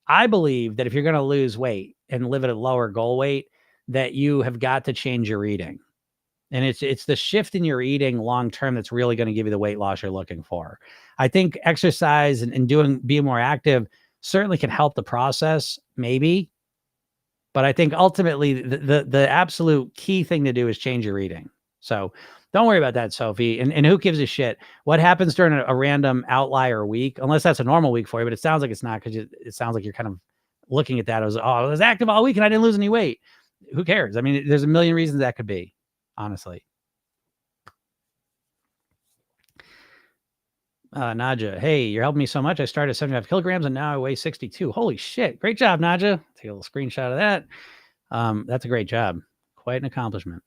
S1: I believe that if you're going to lose weight and live at a lower goal weight, that you have got to change your eating. And it's the shift in your eating long term that's really going to give you the weight loss you're looking for. I think exercise and being more active certainly can help the process, maybe. But I think ultimately the absolute key thing to do is change your eating. So don't worry about that, Sophie. And who gives a shit what happens during a random outlier week, unless that's a normal week for you. But it sounds like it's not, because it sounds like you're kind of looking at that as, oh, I was active all week and I didn't lose any weight. Who cares? I mean, there's a million reasons that could be. Honestly. Naja, hey, you're helping me so much. I started at 75 kilograms and now I weigh 62. Holy shit. Great job, Naja. Take a little screenshot of that. That's a great job. Quite an accomplishment.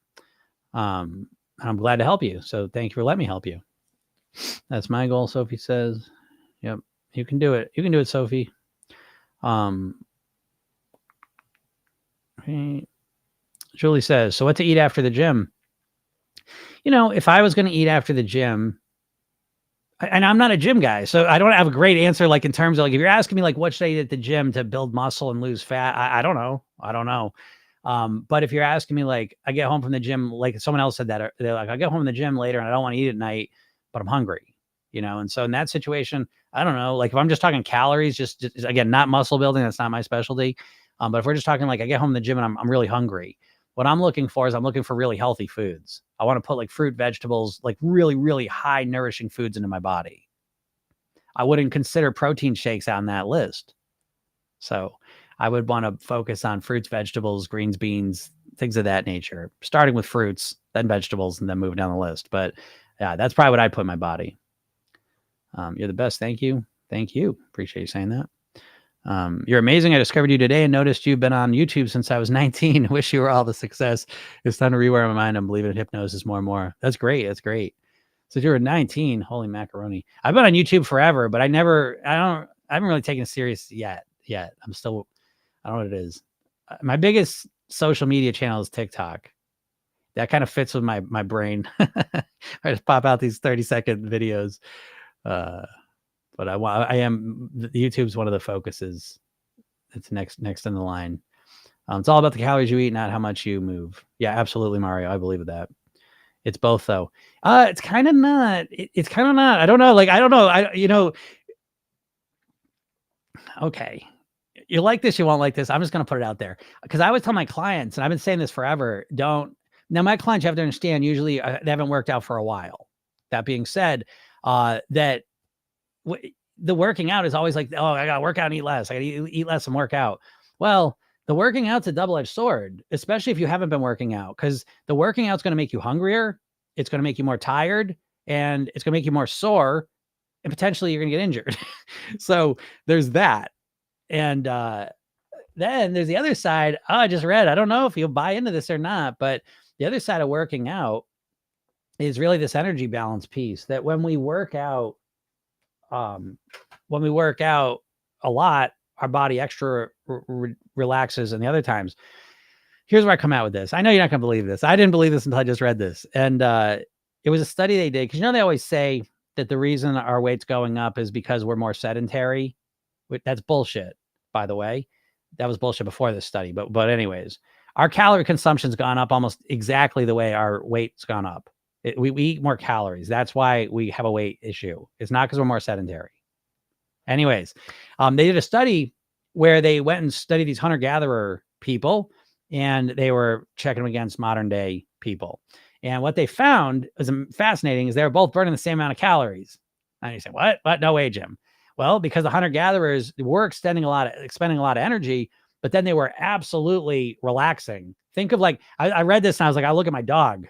S1: I'm glad to help you. So thank you for letting me help you. That's my goal, Sophie says. Yep. You can do it. You can do it, Sophie. Julie says, so what to eat after the gym? If I was going to eat after the gym, and I'm not a gym guy, so I don't have a great answer, like in terms of like, if you're asking me like, what should I eat at the gym to build muscle and lose fat? I don't know. But if you're asking me, like, I get home from the gym, like someone else said that, they're like, I get home from the gym later and I don't want to eat at night, but I'm hungry, And so in that situation, I don't know, like if I'm just talking calories, just again, not muscle building, that's not my specialty. But if we're just talking like I get home from the gym and I'm really hungry, what I'm looking for is I'm looking for really healthy foods. I want to put like fruit, vegetables, like really, really high nourishing foods into my body. I wouldn't consider protein shakes on that list. So I would want to focus on fruits, vegetables, greens, beans, things of that nature, starting with fruits, then vegetables, and then moving down the list. But yeah, that's probably what I'd put in my body. You're the best. Thank you. Thank you. Appreciate you saying that. You're amazing. I discovered you today and noticed you've been on YouTube since I was 19. Wish you were all the success. It's time to rewire my mind. I'm believing in hypnosis more and more. That's great. That's great. So you were 19. Holy macaroni. I've been on YouTube forever, but I haven't really taken it serious yet. I don't know what it is. My biggest social media channel is TikTok. That kind of fits with my brain. I just pop out these 30-second videos. But YouTube's one of the focuses. It's next in the line. It's all about the calories you eat, not how much you move. Yeah, absolutely, Mario. I believe that. It's both though. It's kind of not. It's kind of not. I don't know. Like, I don't know. Okay. You like this, you won't like this. I'm just going to put it out there because I always tell my clients, and I've been saying this forever, now my clients, you have to understand, usually they haven't worked out for a while. That being said, the working out is always like, oh, I got to work out and eat less. I got to eat less and work out. Well, the working out's a double-edged sword, especially if you haven't been working out, because the working out's going to make you hungrier. It's going to make you more tired, and it's going to make you more sore, and potentially you're going to get injured. So there's that. And then there's the other side. I just read, I don't know if you'll buy into this or not, but the other side of working out is really this energy balance piece, that when we work out a lot, our body extra relaxes, and the other times here's where I come out with this. I know you're not going to believe this. I didn't believe this until I just read this. And it was a study they did, because they always say that the reason our weight's going up is because we're more sedentary. That's bullshit, by the way. That was bullshit before this study. But anyways, our calorie consumption's gone up almost exactly the way our weight's gone up. We eat more calories. That's why we have a weight issue. It's not because we're more sedentary. Anyways, they did a study where they went and studied these hunter-gatherer people, and they were checking them against modern day people. And what they found was fascinating is they were both burning the same amount of calories. And you say, what? No way, Jim. Well, because the hunter-gatherers were expending a lot of energy, but then they were absolutely relaxing. Think of like, I read this and I was like, I look at my dog,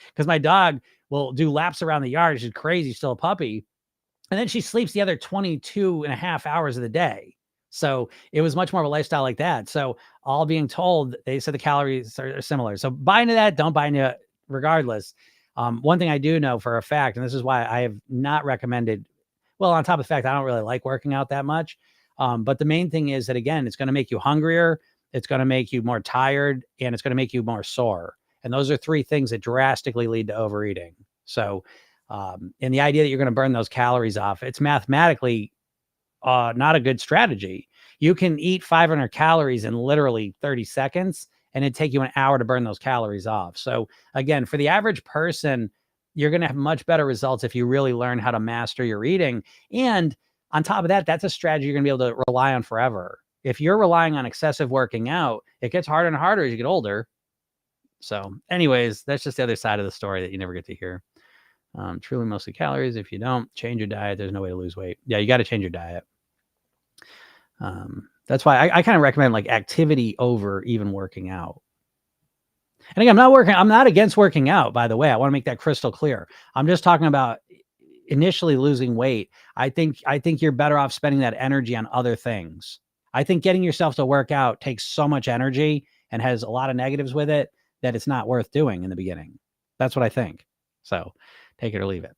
S1: because my dog will do laps around the yard. She's crazy, still a puppy. And then she sleeps the other 22 and a half hours of the day. So it was much more of a lifestyle like that. So all being told, they said the calories are similar. So buy into that, don't buy into it regardless. One thing I do know for a fact, and this is why I have not recommended, well, on top of the fact, I don't really like working out that much. But the main thing is that, again, it's going to make you hungrier. It's going to make you more tired, and it's going to make you more sore. And those are three things that drastically lead to overeating. So, and the idea that you're going to burn those calories off, it's mathematically not a good strategy. You can eat 500 calories in literally 30 seconds, and it'd take you an hour to burn those calories off. So again, for the average person, you're going to have much better results if you really learn how to master your eating. And on top of that, that's a strategy you're going to be able to rely on forever. If you're relying on excessive working out, it gets harder and harder as you get older. So anyways, that's just the other side of the story that you never get to hear. Truly mostly calories. If you don't change your diet, there's no way to lose weight. Yeah, you got to change your diet. That's why I kind of recommend like activity over even working out. And again, I'm not against working out, by the way. I want to make that crystal clear. I'm just talking about initially losing weight. I think you're better off spending that energy on other things. I think getting yourself to work out takes so much energy and has a lot of negatives with it that it's not worth doing in the beginning. That's what I think. So take it or leave it.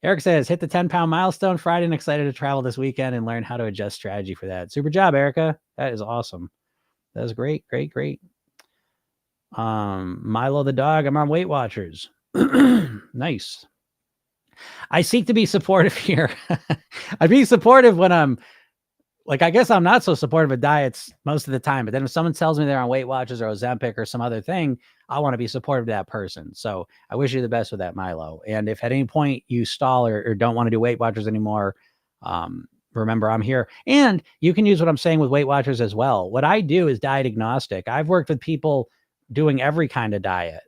S1: Eric says, hit the 10-pound milestone Friday and excited to travel this weekend and learn how to adjust strategy for that. Super job, Erica. That is awesome. That is great. Milo the dog, I'm on Weight Watchers. Nice. I seek to be supportive here. I'd be supportive when I'm like, I guess I'm not so supportive of diets most of the time, but then if someone tells me they're on Weight Watchers or Ozempic or some other thing, I want to be supportive of that person. So I wish you the best with that, Milo. And if at any point you stall or don't want to do Weight Watchers anymore, remember I'm here. And you can use what I'm saying with Weight Watchers as well. What I do is diet agnostic. I've worked with people doing every kind of diet.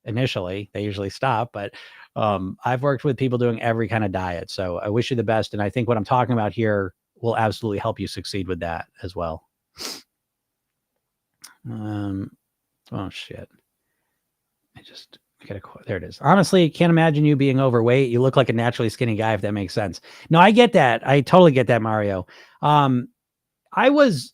S1: Initially, they usually stop, but I've worked with people doing every kind of diet. So I wish you the best. And I think what I'm talking about here will absolutely help you succeed with that as well. Oh shit. There it is. Honestly, can't imagine you being overweight. You look like a naturally skinny guy, if that makes sense. No, I get that. I totally get that, Mario. I was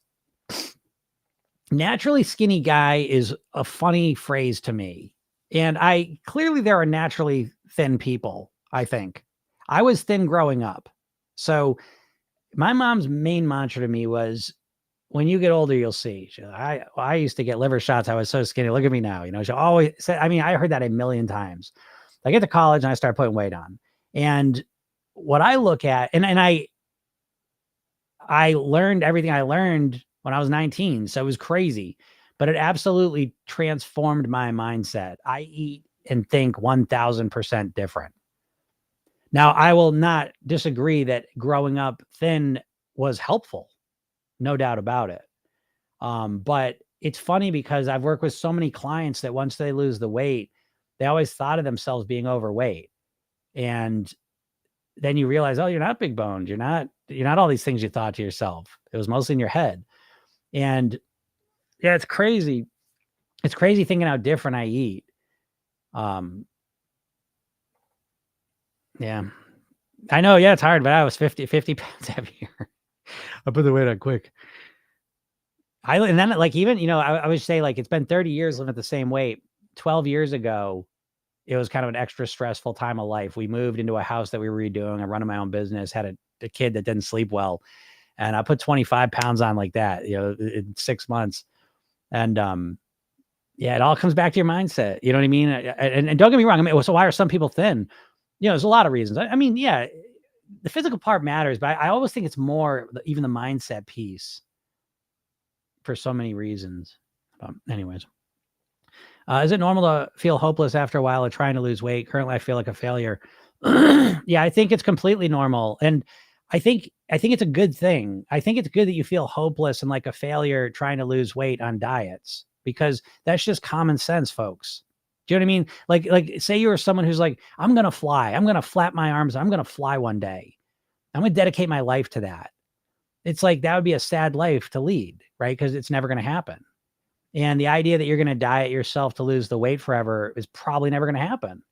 S1: naturally skinny guy is a funny phrase to me. And clearly there are naturally thin people, I think. I was thin growing up. So my mom's main mantra to me was, when you get older, you'll see. I used to get liver shots. I was so skinny. Look at me now. She always said, I heard that a million times. I get to college and I start putting weight on. And what I look at, and I learned everything I learned when I was 19. So it was crazy, but it absolutely transformed my mindset. I eat and think 1000% different. Now, I will not disagree that growing up thin was helpful. No doubt about it. But it's funny because I've worked with so many clients that once they lose the weight, they always thought of themselves being overweight. And then you realize, oh, you're not big boned. You're not all these things you thought to yourself. It was mostly in your head. And yeah, it's crazy. It's crazy thinking how different I eat. Yeah, I know. Yeah, it's hard, but I was 50 pounds heavier. I put the weight on quick. And then like, even, I would say like, it's been 30 years living at the same weight. 12 years ago, it was kind of an extra stressful time of life. We moved into a house that we were redoing. I'm running my own business, had a kid that didn't sleep well. And I put 25 pounds on like that, in 6 months. And Yeah, it all comes back to your mindset. You know what I mean? And don't get me wrong. I mean, so why are some people thin? There's a lot of reasons. I mean, yeah, the physical part matters, but I always think it's more even the mindset piece for so many reasons. Anyways, is it normal to feel hopeless after a while of trying to lose weight? Currently, I feel like a failure. Yeah, I think it's completely normal, and I think it's a good thing. I think it's good that you feel hopeless and like a failure trying to lose weight on diets because that's just common sense, folks. Do you know what I mean? Like say you're someone who's like, I'm gonna fly, I'm gonna flap my arms, I'm gonna fly one day. I'm gonna dedicate my life to that. It's like that would be a sad life to lead, right? Because it's never gonna happen. And the idea that you're gonna diet yourself to lose the weight forever is probably never gonna happen.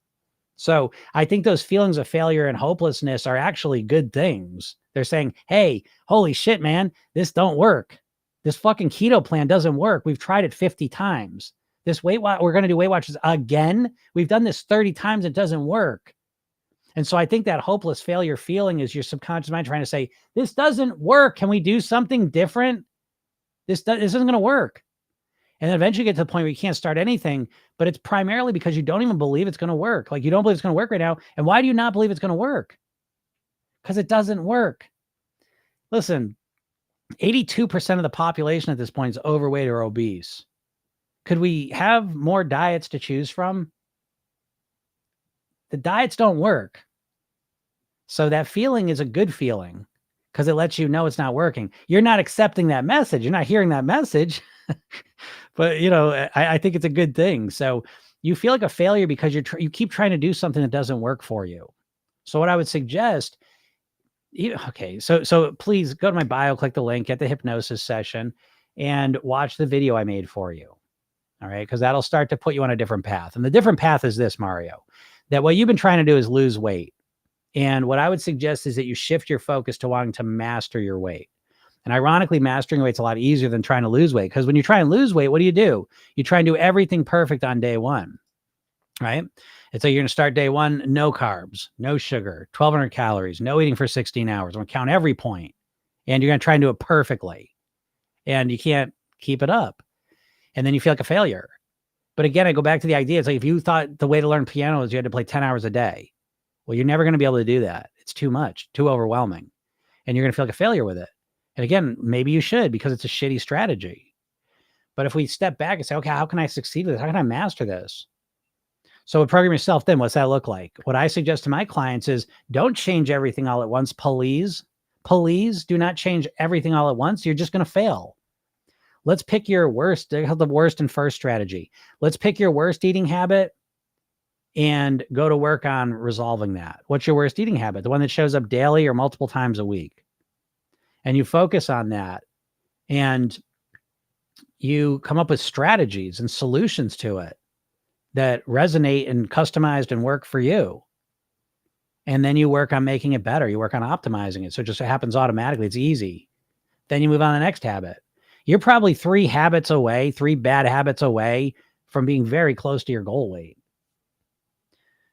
S1: So I think those feelings of failure and hopelessness are actually good things. They're saying, hey, holy shit, man, this don't work. This fucking keto plan doesn't work. We've tried it 50 times. This Weight Watch, we're going to do Weight Watchers again. We've done this 30 times. It doesn't work. And so I think that hopeless failure feeling is your subconscious mind trying to say, this doesn't work. Can we do something different? This isn't going to work. And then eventually you get to the point where you can't start anything, but it's primarily because you don't even believe it's going to work. Like you don't believe it's going to work right now. And why do you not believe it's going to work? Because it doesn't work. Listen, 82% of the population at this point is overweight or obese. Could we have more diets to choose from? The diets don't work. So that feeling is a good feeling because it lets you know it's not working. You're not accepting that message. You're not hearing that message. But, I think it's a good thing. So you feel like a failure because you keep trying to do something that doesn't work for you. So what I would suggest, okay, so please go to my bio, click the link, get the hypnosis session, and watch the video I made for you. All right, because that'll start to put you on a different path. And the different path is this, Mario, that what you've been trying to do is lose weight. And what I would suggest is that you shift your focus to wanting to master your weight. And ironically, mastering weight's a lot easier than trying to lose weight. Because when you try and lose weight, what do? You try and do everything perfect on day one, right? And so you're going to start day one, no carbs, no sugar, 1,200 calories, no eating for 16 hours. I'm going to count every point. And you're going to try and do it perfectly. And you can't keep it up. And then you feel like a failure. But again, I go back to the idea. It's like if you thought the way to learn piano is you had to play 10 hours a day. Well, you're never going to be able to do that. It's too much, too overwhelming. And you're going to feel like a failure with it. And again, maybe you should because it's a shitty strategy. But if we step back and say, okay, how can I succeed with this? How can I master this? So program yourself then, what's that look like? What I suggest to my clients is don't change everything all at once, please. Please do not change everything all at once. You're just going to fail. Let's pick your worst, the worst and first strategy. Let's pick your worst eating habit and go to work on resolving that. What's your worst eating habit? The one that shows up daily or multiple times a week. And you focus on that and you come up with strategies and solutions to it that resonate and customized and work for you. And then you work on making it better. You work on optimizing it. So it just happens automatically. It's easy. Then you move on to the next habit. You're probably 3 bad habits away from being very close to your goal weight.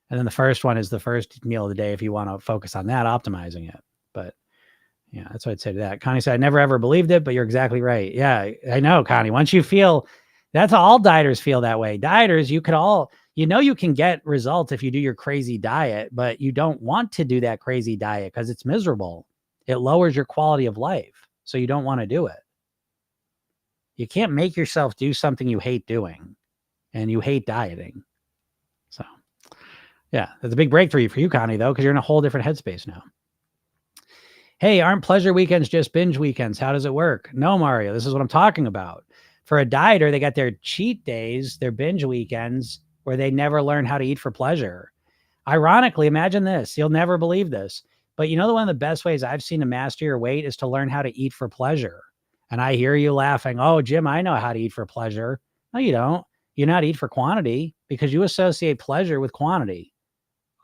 S1: And then the first one is the first meal of the day if you want to focus on that, optimizing it. But yeah, that's what I'd say to that. Connie said, I never ever believed it, but you're exactly right. Yeah, I know, Connie. Once you feel, that's how all dieters feel that way. Dieters, you can get results if you do your crazy diet, but you don't want to do that crazy diet because it's miserable. It lowers your quality of life. So you don't want to do it. You can't make yourself do something you hate doing and you hate dieting. So yeah, that's a big breakthrough for you, Connie, though, because you're in a whole different headspace now. Hey, aren't pleasure weekends just binge weekends? How does it work? No, Mario, this is what I'm talking about. For a dieter, they got their cheat days, their binge weekends, where they never learn how to eat for pleasure. Ironically, imagine this. You'll never believe this. But one of the best ways I've seen to master your weight is to learn how to eat for pleasure. And I hear you laughing. Oh, Jim, I know how to eat for pleasure. No, you don't. You not eat for quantity because you associate pleasure with quantity.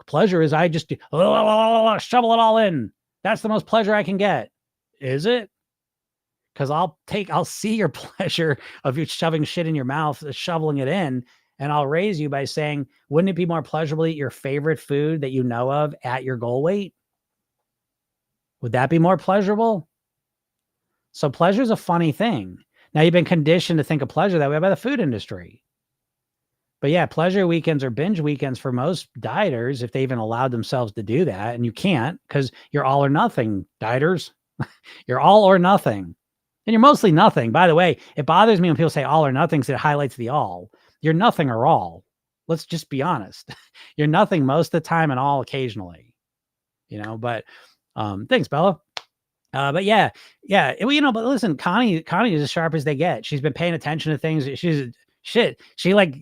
S1: Pleasure is I just shovel it all in. That's the most pleasure I can get. Is it? Because I'll see your pleasure of you shoving shit in your mouth, shoveling it in, and I'll raise you by saying, wouldn't it be more pleasurable to eat your favorite food that you know of at your goal weight? Would that be more pleasurable? So pleasure is a funny thing. Now you've been conditioned to think of pleasure that way by the food industry. But yeah, pleasure weekends or binge weekends for most dieters, if they even allowed themselves to do that. And you can't, because you're all or nothing dieters. You're all or nothing. And you're mostly nothing. By the way, it bothers me when people say all or nothing because it highlights the all. You're nothing or all. Let's just be honest. You're nothing most of the time and all occasionally, but thanks, Bella. But yeah, but listen, Connie is as sharp as they get. She's been paying attention to things. She like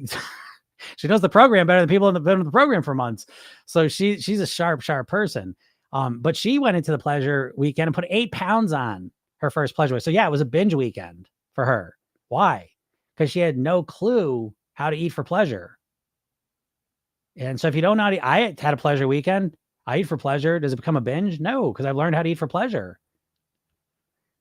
S1: she knows the program better than people in the program for months. So she's a sharp person. But she went into the pleasure weekend and put 8 pounds on her first pleasure week. So yeah, it was a binge weekend for her. Why? Because she had no clue how to eat for pleasure. And so if you don't know how to, I had a pleasure weekend. I eat for pleasure. Does it become a binge? No, because I've learned how to eat for pleasure.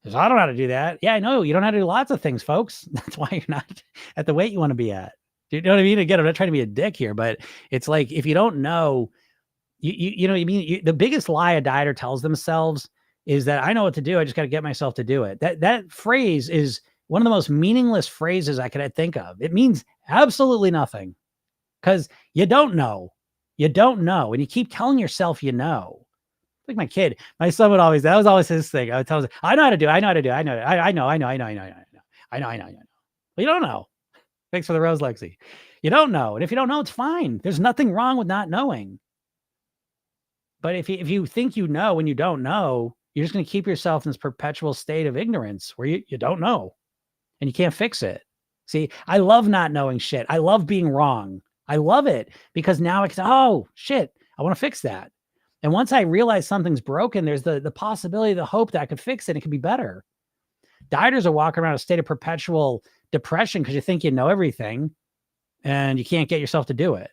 S1: Because I don't know how to do that. Yeah, I know. You don't know how to do lots of things, folks. That's why you're not at the weight you want to be at. Do you know what I mean? Again, I'm not trying to be a dick here, but it's like, if you don't know, you know what I mean? The biggest lie a dieter tells themselves is that I know what to do. I just got to get myself to do it. That phrase is one of the most meaningless phrases I could think of. It means absolutely nothing because you don't know. You don't know. And you keep telling yourself, like my kid, my son would always, that was always his thing. I would tell him, I know how to do it. I know how to do it. I know. I know. Well, you don't know. Thanks for the rose, Lexi. You don't know. And if you don't know, it's fine. There's nothing wrong with not knowing. But if you think you know when you don't know, you're just going to keep yourself in this perpetual state of ignorance where you don't know and you can't fix it. See, I love not knowing shit. I love being wrong. I love it because now I can say, oh, shit, I want to fix that. And once I realize something's broken, there's the possibility, the hope that I could fix it. It could be better. Dieters are walking around a state of perpetual depression because you think you know everything and you can't get yourself to do it.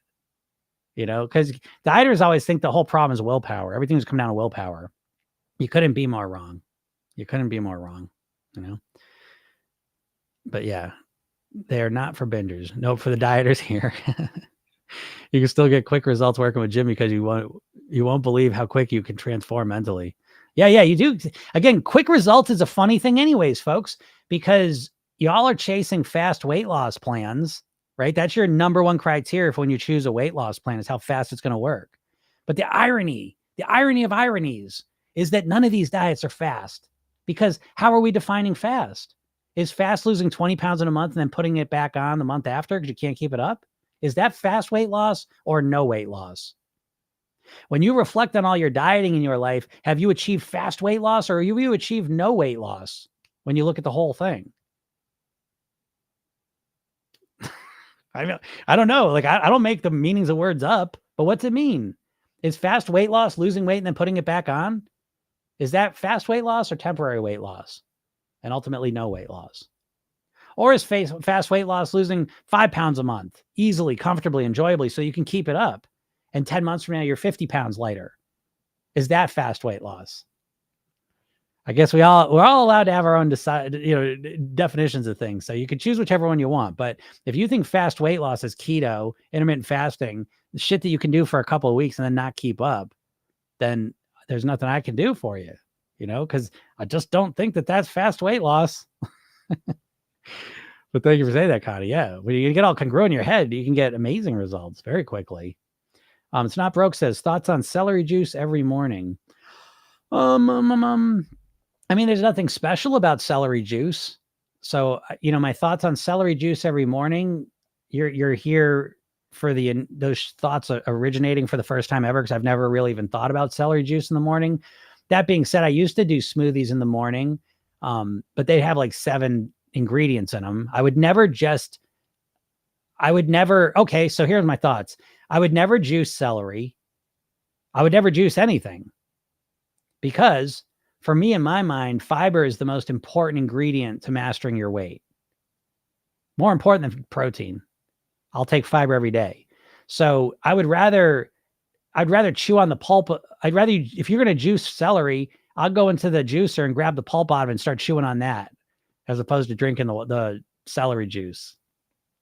S1: Because dieters always think the whole problem is willpower. Everything's come down to willpower. You couldn't be more wrong. But yeah, they're not for bingers. Nope, for the dieters here. You can still get quick results working with Jim because you won't believe how quick you can transform mentally. Yeah, you do. Again, quick results is a funny thing anyways, folks, because y'all are chasing fast weight loss plans, right? That's your number one criteria for when you choose a weight loss plan is how fast it's going to work. But the irony of ironies is that none of these diets are fast because how are we defining fast? Is fast losing 20 pounds in a month and then putting it back on the month after because you can't keep it up? Is that fast weight loss or no weight loss? When you reflect on all your dieting in your life, have you achieved fast weight loss or have you achieved no weight loss when you look at the whole thing? I don't know. Like, I don't make the meanings of words up, but what's it mean? Is fast weight loss losing weight and then putting it back on? Is that fast weight loss or temporary weight loss? And ultimately no weight loss? Or is fast weight loss losing 5 pounds a month easily, comfortably, enjoyably so you can keep it up? And 10 months from now, you're 50 pounds lighter. Is that fast weight loss? I guess we're all allowed to have our own definitions of things. So you can choose whichever one you want. But if you think fast weight loss is keto, intermittent fasting, the shit that you can do for a couple of weeks and then not keep up, then there's nothing I can do for you, because I just don't think that that's fast weight loss. But thank you for saying that, Connie. Yeah, when you get all congruent in your head, you can get amazing results very quickly. It's Not Broke says thoughts on celery juice every morning. I mean, there's nothing special about celery juice. So, my thoughts on celery juice every morning. You're here for those thoughts originating for the first time ever because I've never really even thought about celery juice in the morning. That being said, I used to do smoothies in the morning, but they have like 7 ingredients in them. Okay, so here's my thoughts. I would never juice celery. I would never juice anything because for me, in my mind, fiber is the most important ingredient to mastering your weight. More important than protein. I'll take fiber every day. So I'd rather chew on the pulp. If you're going to juice celery, I'll go into the juicer and grab the pulp out of it and start chewing on that as opposed to drinking the celery juice.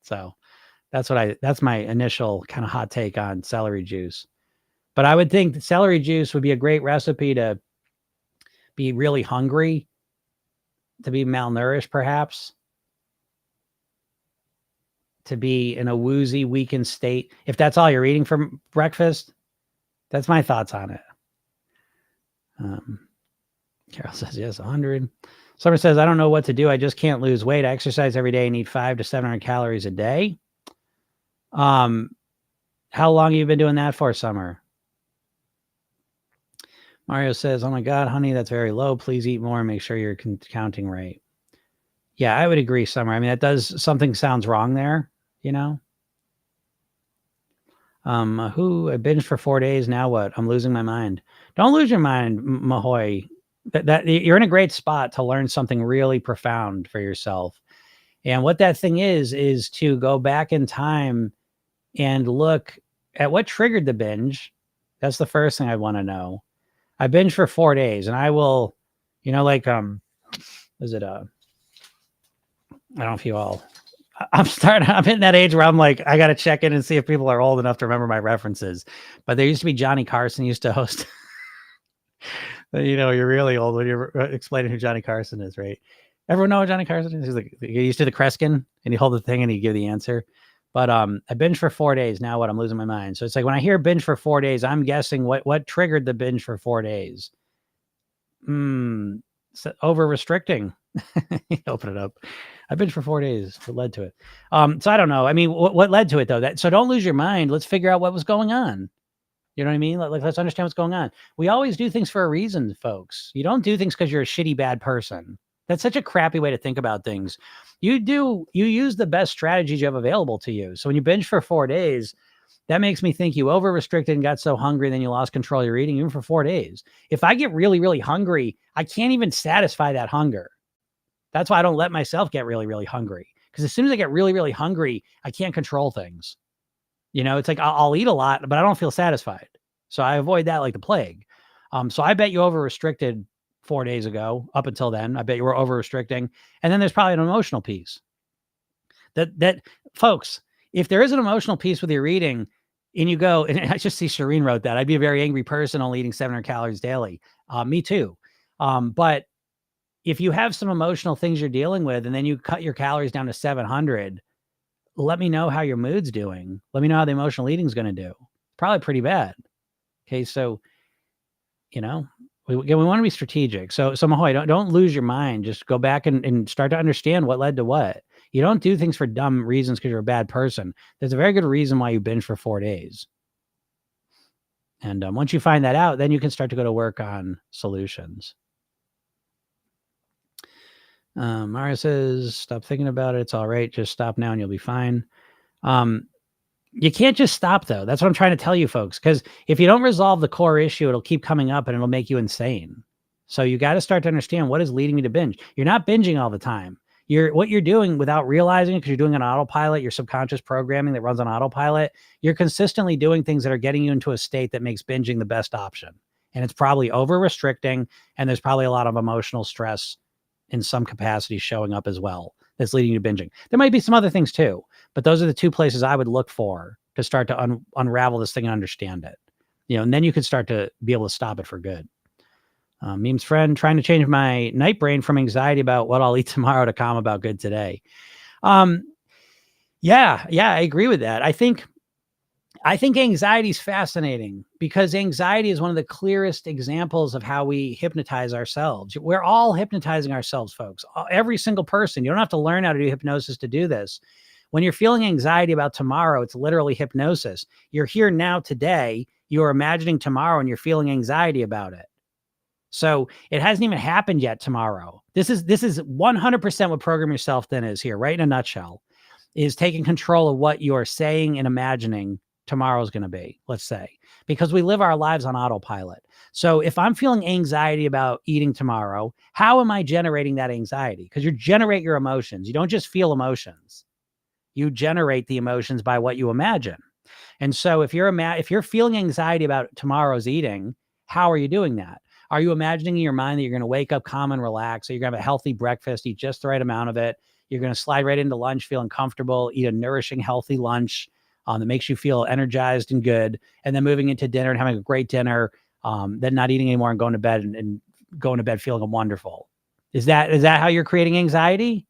S1: So that's my initial kind of hot take on celery juice. But I would think celery juice would be a great recipe to be really hungry, to be malnourished, perhaps. to be in a woozy, weakened state. If that's all you're eating for breakfast, that's my thoughts on it. Carol says, yes, 100. Summer says, I don't know what to do. I just can't lose weight. I exercise every day and eat 500 to 700 calories a day. How long have you been doing that for, Summer? Mario says, oh my God, honey, that's very low. Please eat more and make sure you're counting right. Yeah, I would agree, Summer. I mean, something sounds wrong there, you know? Who I binged for 4 days. Now what? I'm losing my mind. Don't lose your mind, Mahoy. That you're in a great spot to learn something really profound for yourself. And what that thing is to go back in time and look at what triggered the binge. That's the first thing I want to know. I binged for 4 days, and I will, like, is it I don't know if you all, I'm hitting that age where I'm like, I got to check in and see if people are old enough to remember my references. But there used to be Johnny Carson used to host. You're really old when you're explaining who Johnny Carson is, right? Everyone know who Johnny Carson is? He's like, he used to the Kreskin, and he hold the thing and he give the answer. But I binged for 4 days. Now what? I'm losing my mind. So it's like when I hear binge for 4 days, I'm guessing what triggered the binge for 4 days. So over restricting. Open it up. I binged for 4 days. What led to it? So I don't know. I mean, what led to it though? So don't lose your mind. Let's figure out what was going on. You know what I mean? Let's understand what's going on. We always do things for a reason, folks. You don't do things because you're a shitty, bad person. That's such a crappy way to think about things. You use the best strategies you have available to you. So when you binge for 4 days, that makes me think you over restricted and got so hungry, then you lost control of your eating even for 4 days. If I get really, really hungry, I can't even satisfy that hunger. That's why I don't let myself get really, really hungry. Because as soon as I get really, really hungry, I can't control things. It's like I'll eat a lot, but I don't feel satisfied. So I avoid that like the plague. So I bet you over restricted 4 days ago. Up until then, I bet you were over restricting. And then there's probably an emotional piece. That folks, if there is an emotional piece with your eating, and you go, and I just see Shireen wrote that, I'd be a very angry person only eating 700 calories daily. Me too. But if you have some emotional things you're dealing with, and then you cut your calories down to 700, let me know how your mood's doing. Let me know how the emotional eating is going to do. Probably pretty bad. Okay. So, we want to be strategic. So Mahoy, don't lose your mind. Just go back and start to understand what led to what. You don't do things for dumb reasons because you're a bad person. There's a very good reason why you binge for 4 days. And once you find that out, then you can start to go to work on solutions. Mario says, stop thinking about it. It's all right. Just stop now and you'll be fine. You can't just stop though. That's what I'm trying to tell you folks. Because if you don't resolve the core issue, it'll keep coming up and it'll make you insane. So you got to start to understand what is leading me to binge. You're not binging all the time. What you're doing without realizing it, because you're doing an autopilot, your subconscious programming that runs on autopilot, you're consistently doing things that are getting you into a state that makes binging the best option. And it's probably over restricting. And there's probably a lot of emotional stress in some capacity showing up as well that's leading you to binging. There might be some other things too, but those are the two places I would look for to start to unravel this thing and understand it. And then you could start to be able to stop it for good. Meme's friend, trying to change my night brain from anxiety about what I'll eat tomorrow to calm about good today. Yeah, I agree with that. I think anxiety is fascinating because anxiety is one of the clearest examples of how we hypnotize ourselves. We're all hypnotizing ourselves, folks. Every single person. You don't have to learn how to do hypnosis to do this. When you're feeling anxiety about tomorrow, it's literally hypnosis. You're here now today. You're imagining tomorrow and you're feeling anxiety about it. So it hasn't even happened yet tomorrow. This is 100% what Program Yourself Thin is here, right in a nutshell, is taking control of what you're saying and imagining tomorrow's going to be, let's say, because we live our lives on autopilot. So if I'm feeling anxiety about eating tomorrow, how am I generating that anxiety? Because you generate your emotions. You don't just feel emotions. You generate the emotions by what you imagine. And so if you're feeling anxiety about tomorrow's eating, how are you doing that? Are you imagining in your mind that you're going to wake up calm and relax? So you're going to have a healthy breakfast, eat just the right amount of it. You're going to slide right into lunch feeling comfortable, eat a nourishing, healthy lunch that makes you feel energized and good. And then moving into dinner and having a great dinner, then not eating anymore and going to bed and going to bed feeling wonderful. Is that how you're creating anxiety?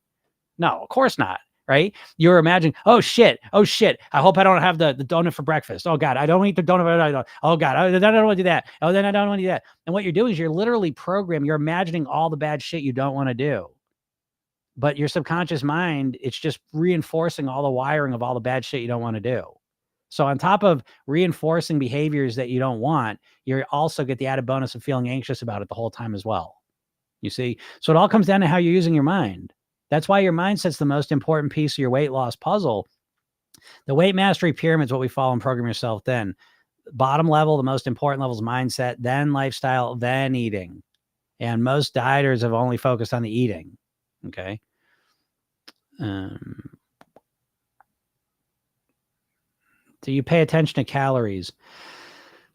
S1: No, of course not. right? You're imagining, oh shit, I hope I don't have the donut for breakfast. Oh God, I don't eat the donut. Oh God, I don't want to do that. Oh, then I don't want to do that. And what you're doing is you're literally programming, you're imagining all the bad shit you don't want to do. But your subconscious mind, it's just reinforcing all the wiring of all the bad shit you don't want to do. So on top of reinforcing behaviors that you don't want, you also get the added bonus of feeling anxious about it the whole time as well. You see? So it all comes down to how you're using your mind. That's why your mindset's the most important piece of your weight loss puzzle. The weight mastery pyramid is what we follow and program yourself then. Bottom level, the most important level is mindset, then lifestyle, then eating. And most dieters have only focused on the eating. Okay. Do you pay attention to calories?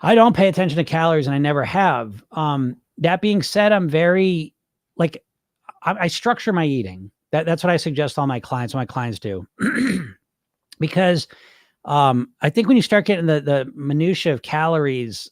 S1: I don't pay attention to calories and I never have. That being said, I'm very like, I structure my eating. That's what I suggest all my clients, what my clients do. Because I think when you start getting the minutia of calories,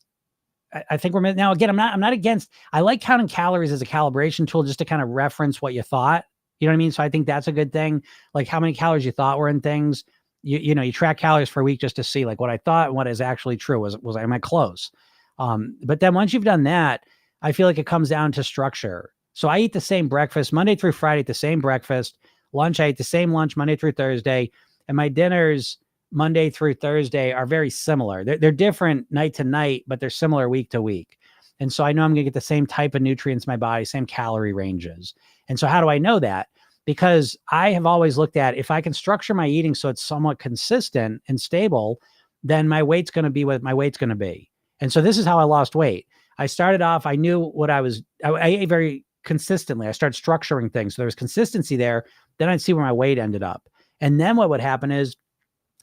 S1: I think we're now again, I'm not against, I like counting calories as a calibration tool just to kind of reference what you thought. You know what I mean? So I think that's a good thing. Like how many calories you thought were in things. You know, you track calories for a week just to see like what I thought and what is actually true. Am I close? But then once you've done that, I feel like it comes down to structure. So I eat the same breakfast Monday through Friday, the same breakfast. Lunch, I eat the same lunch Monday through Thursday. And my dinners Monday through Thursday are very similar. They're different night to night, but they're similar week to week. And so I know I'm going to get the same type of nutrients in my body, same calorie ranges. And so how do I know that? Because I have always looked at if I can structure my eating so it's somewhat consistent and stable, then my weight's going to be what my weight's going to be. And so this is how I lost weight. I started off, I knew what I ate very consistently. I started structuring things. So there was consistency there. Then I'd see where my weight ended up. And then what would happen is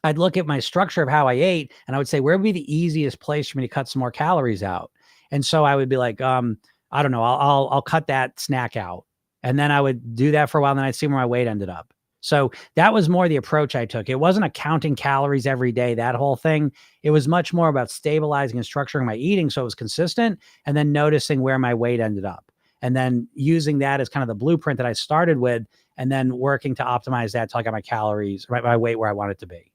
S1: I'd look at my structure of how I ate and I would say, where would be the easiest place for me to cut some more calories out? And so I would be like, I don't know, I'll cut that snack out. And then I would do that for a while. And then I'd see where my weight ended up. So that was more the approach I took. It wasn't a counting calories every day, that whole thing. It was much more about stabilizing and structuring my eating so it was consistent and then noticing where my weight ended up. And then using that as kind of the blueprint that I started with and then working to optimize that till I got my calories, right, my weight where I want it to be.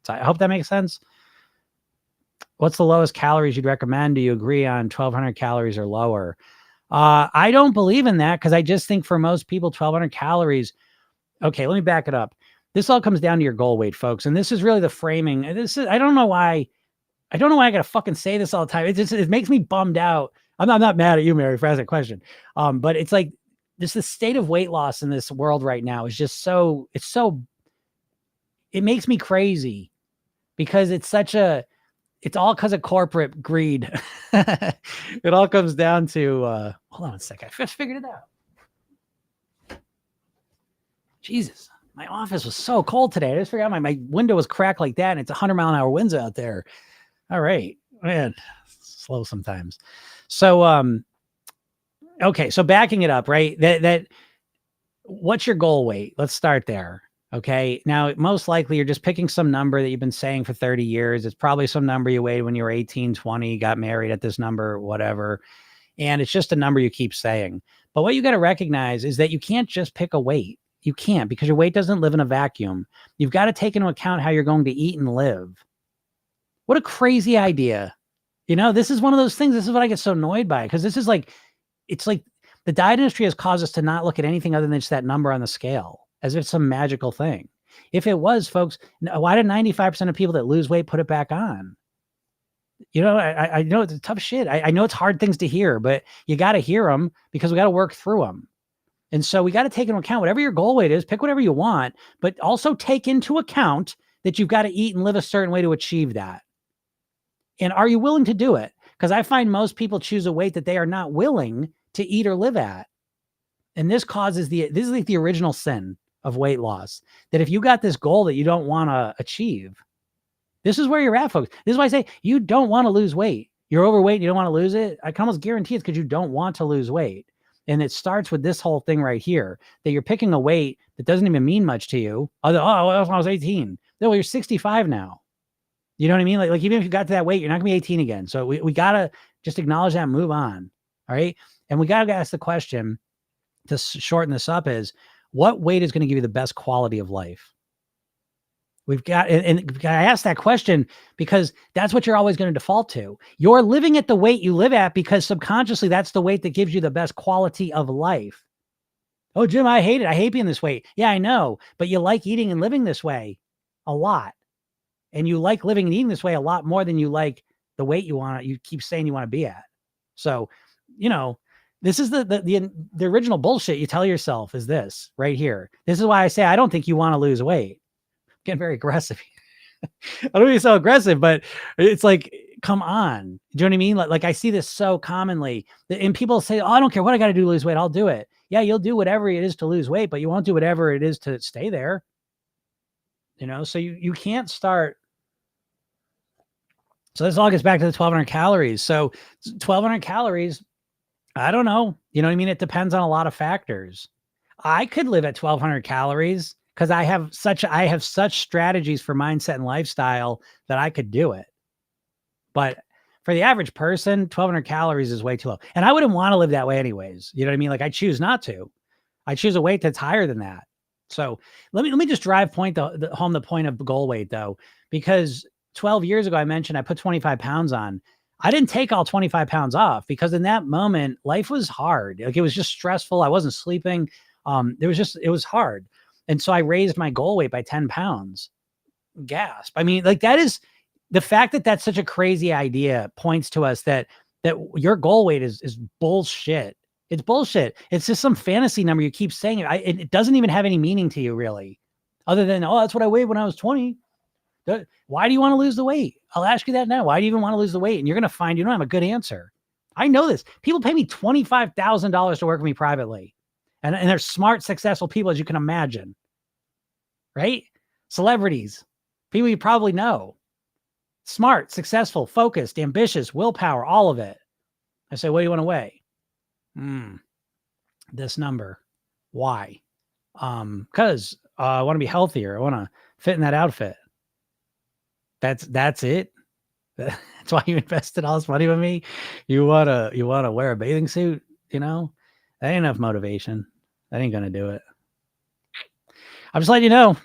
S1: So I hope that makes sense. What's the lowest calories you'd recommend? Do you agree on 1,200 calories or lower? I don't believe in that because I just think for most people, 1,200 calories. Okay, let me back it up. This all comes down to your goal weight, folks. And this is really the framing. I don't know why I got to fucking say this all the time. It makes me bummed out. I'm not mad at you, Mary, for asking that question. But it's like this the state of weight loss in this world right now is just it makes me crazy because it's all because of corporate greed. It all comes down to, hold on a second. I just figured it out. Jesus, my office was so cold today. I just figured out my window was cracked like that and it's 100-mile-an-hour winds out there. All right, man, slow sometimes. So, okay. So backing it up, right? What's your goal weight? Let's start there. Okay. Now, most likely you're just picking some number that you've been saying for 30 years. It's probably some number you weighed when you were 18, 20, got married at this number, whatever. And it's just a number you keep saying. But what you got to recognize is that you can't just pick a weight. You can't because your weight doesn't live in a vacuum. You've got to take into account how you're going to eat and live. What a crazy idea. You know, this is one of those things. This is what I get so annoyed by because it's like the diet industry has caused us to not look at anything other than just that number on the scale as if it's some magical thing. If it was, folks, why did 95% of people that lose weight put it back on? You know, I know it's tough shit. I know it's hard things to hear, but you got to hear them because we got to work through them. And so we got to take into account whatever your goal weight is, pick whatever you want, but also take into account that you've got to eat and live a certain way to achieve that. And are you willing to do it? Because I find most people choose a weight that they are not willing to eat or live at. And this is like the original sin of weight loss, that if you got this goal that you don't want to achieve, this is where you're at, folks. This is why I say you don't want to lose weight. You're overweight and you don't want to lose it. I can almost guarantee it's because you don't want to lose weight. And it starts with this whole thing right here, that you're picking a weight that doesn't even mean much to you. When I was 18. No, well, you're 65 now. You know what I mean? Like even if you got to that weight, you're not gonna be 18 again. So we gotta just acknowledge that and move on. All right. And we gotta ask the question to shorten this up is, what weight is going to give you the best quality of life? We've got, and I asked that question because that's what you're always going to default to. You're living at the weight you live at because subconsciously that's the weight that gives you the best quality of life. Oh, Jim, I hate it. I hate being this weight. Yeah, I know, but you like eating and living this way a lot. And you like living and eating this way a lot more than you like the weight you keep saying you want to be at. So, this is the original bullshit you tell yourself is this right here. This is why I say, I don't think you want to lose weight. I'm getting very aggressive. I don't be so aggressive, but it's like, come on. Do you know what I mean? Like I see this so commonly, and people say, oh, I don't care what I got to do to lose weight. I'll do it. Yeah, you'll do whatever it is to lose weight, but you won't do whatever it is to stay there. So you can't start. So this all gets back to the 1,200 calories. So 1,200 calories, I don't know. You know what I mean? It depends on a lot of factors. I could live at 1,200 calories because I have such strategies for mindset and lifestyle that I could do it. But for the average person, 1,200 calories is way too low. And I wouldn't want to live that way anyways. You know what I mean? Like I choose not to. I choose a weight that's higher than that. So let me just drive home the point of goal weight though, because 12 years ago, I mentioned I put 25 pounds on. I didn't take all 25 pounds off because in that moment, life was hard. Like it was just stressful. I wasn't sleeping. It was hard. And so I raised my goal weight by 10 pounds. Gasp. I mean, like that is the fact that that's such a crazy idea points to us that your goal weight is bullshit. It's bullshit. It's just some fantasy number you keep saying. It doesn't even have any meaning to you really, other than, oh, that's what I weighed when I was 20. Why do you want to lose the weight? I'll ask you that now. Why do you even want to lose the weight? And you're going to find you don't have a good answer. I know this. People pay me $25,000 to work with me privately. And they're smart, successful people, as you can imagine. Right? Celebrities. People you probably know. Smart, successful, focused, ambitious, willpower, all of it. I say, what do you want to weigh? This number. Why? Because I want to be healthier. I want to fit in that outfit. That's it. That's why you invested all this money with me. You wanna wear a bathing suit, That ain't enough motivation. That ain't gonna do it. I'm just letting you know.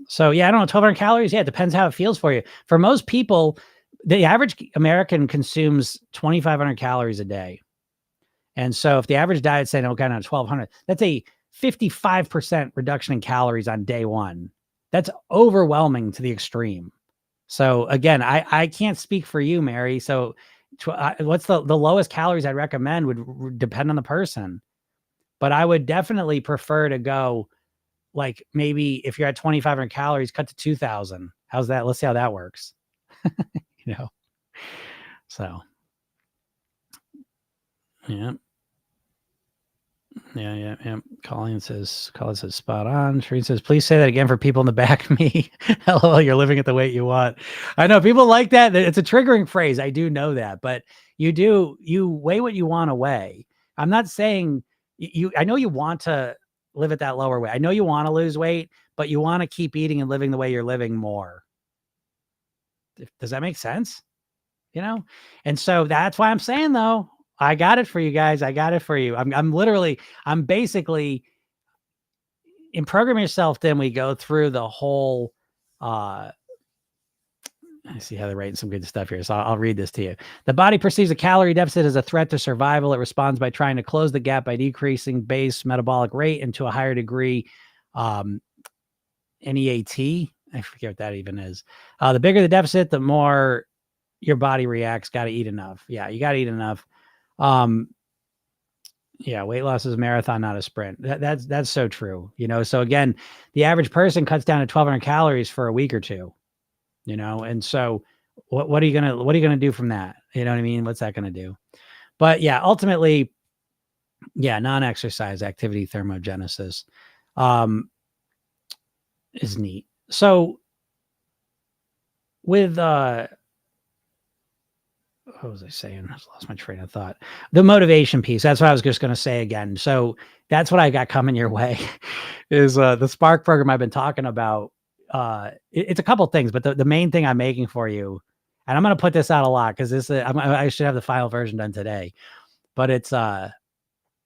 S1: So yeah, I don't know, 1,200 calories. Yeah, it depends how it feels for you. For most people, the average American consumes 2,500 calories a day. And so if the average diet saying, okay, now 1,200, that's a 55% reduction in calories on day one. That's overwhelming to the extreme. So again, I can't speak for you, Mary. So what's the lowest calories I'd recommend would depend on the person. But I would definitely prefer to go like maybe if you're at 2,500 calories, cut to 2,000. How's that? Let's see how that works. So yeah. Yeah. Colin says spot on. Shereen says, please say that again for people in the back of me. LOL, you're living at the weight you want. I know people like that. It's a triggering phrase. I do know that, but you weigh what you want to weigh. I'm not saying I know you want to live at that lower weight. I know you want to lose weight, but you want to keep eating and living the way you're living more. Does that make sense? And so that's why I'm saying though, I got it for you guys. I got it for you. I'm basically in Program Yourself. Then we go through the whole, I see how they're writing some good stuff here. So I'll read this to you. The body perceives a calorie deficit as a threat to survival. It responds by trying to close the gap by decreasing base metabolic rate and to a higher degree, NEAT. I forget what that even is. The bigger the deficit, the more your body reacts. Got to eat enough. Yeah, you got to eat enough. Yeah, weight loss is a marathon, not a sprint. That's so true. So again, the average person cuts down to 1,200 calories for a week or two, and so what are you gonna do from that? You know what I mean? What's that gonna do? But yeah, ultimately, yeah, non-exercise activity thermogenesis is neat. So with what was I saying? I lost my train of thought. The motivation piece. That's what I was just going to say again. So that's what I got coming your way is the Spark program I've been talking about. It's a couple things, but the main thing I'm making for you, and I'm going to put this out a lot because I should have the final version done today, but it's I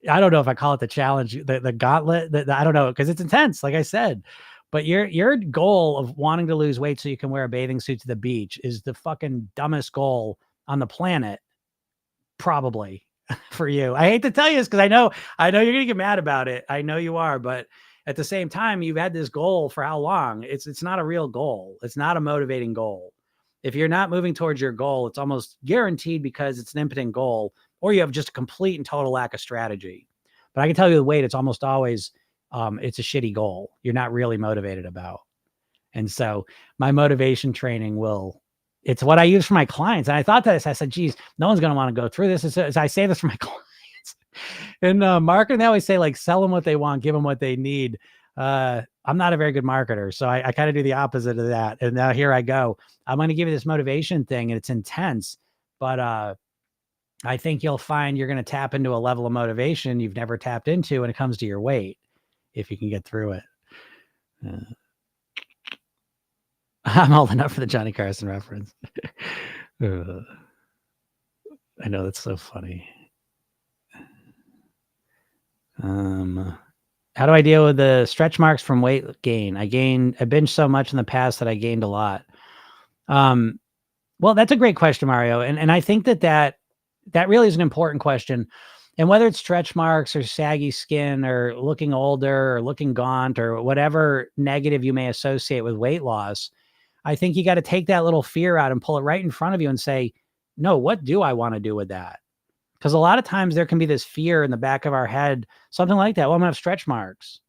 S1: don't know if I call it the challenge, the gauntlet. I don't know because it's intense, like I said. But your goal of wanting to lose weight so you can wear a bathing suit to the beach is the fucking dumbest goal on the planet, probably for you. I hate to tell you this because I know you're gonna get mad about it. I know you are, but at the same time, you've had this goal for how long? It's not a real goal. It's not a motivating goal. If you're not moving towards your goal, it's almost guaranteed because it's an impotent goal, or you have just a complete and total lack of strategy. But I can tell you the weight, it's almost always it's a shitty goal you're not really motivated about. And so my motivation training it's what I use for my clients. And I thought that I said, geez, no one's going to want to go through this. As I say this for my clients. In marketing, they always say, like, sell them what they want, give them what they need. I'm not a very good marketer, so I kind of do the opposite of that. And now here I go. I'm going to give you this motivation thing, and it's intense, but I think you'll find you're going to tap into a level of motivation you've never tapped into when it comes to your weight, if you can get through it. I'm old enough for the Johnny Carson reference. I know, that's so funny. How do I deal with the stretch marks from weight gain? I binged so much in the past that I gained a lot. Well, that's a great question, Mario. And I think that really is an important question. And whether it's stretch marks or saggy skin or looking older or looking gaunt or whatever negative you may associate with weight loss, I think you got to take that little fear out and pull it right in front of you and say, no, what do I want to do with that? Because a lot of times there can be this fear in the back of our head, something like that. Well, I'm going to have stretch marks,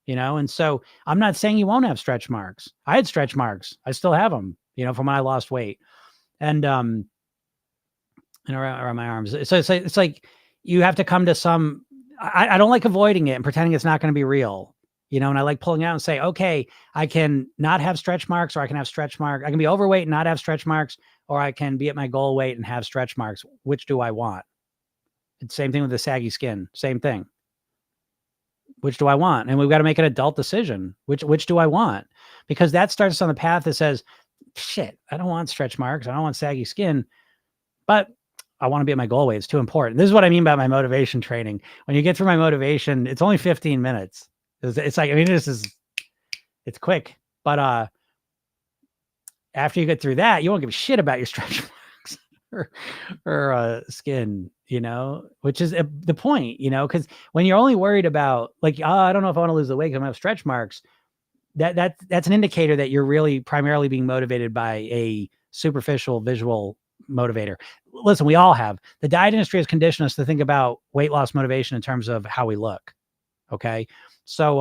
S1: And so I'm not saying you won't have stretch marks. I had stretch marks. I still have them, from when I lost weight and around my arms. So it's like you have to come to I don't like avoiding it and pretending it's not going to be real, and I like pulling out and say, okay, I can not have stretch marks, or I can have stretch marks. I can be overweight and not have stretch marks, or I can be at my goal weight and have stretch marks. Which do I want? It's same thing with the saggy skin. Same thing. Which do I want? And we've got to make an adult decision. Which do I want? Because that starts us on the path that says, shit, I don't want stretch marks. I don't want saggy skin, but I want to be at my goal weight. It's too important. This is what I mean by my motivation training. When you get through my motivation, it's only 15 minutes. It's like, it's quick, but after you get through that, you won't give a shit about your stretch marks or skin, which is the point, because when you're only worried about, like, I don't know if I want to lose the weight because I'm going to have stretch marks, that's an indicator that you're really primarily being motivated by a superficial visual motivator. Listen, we all have. The diet industry has conditioned us to think about weight loss motivation in terms of how we look. Okay. So,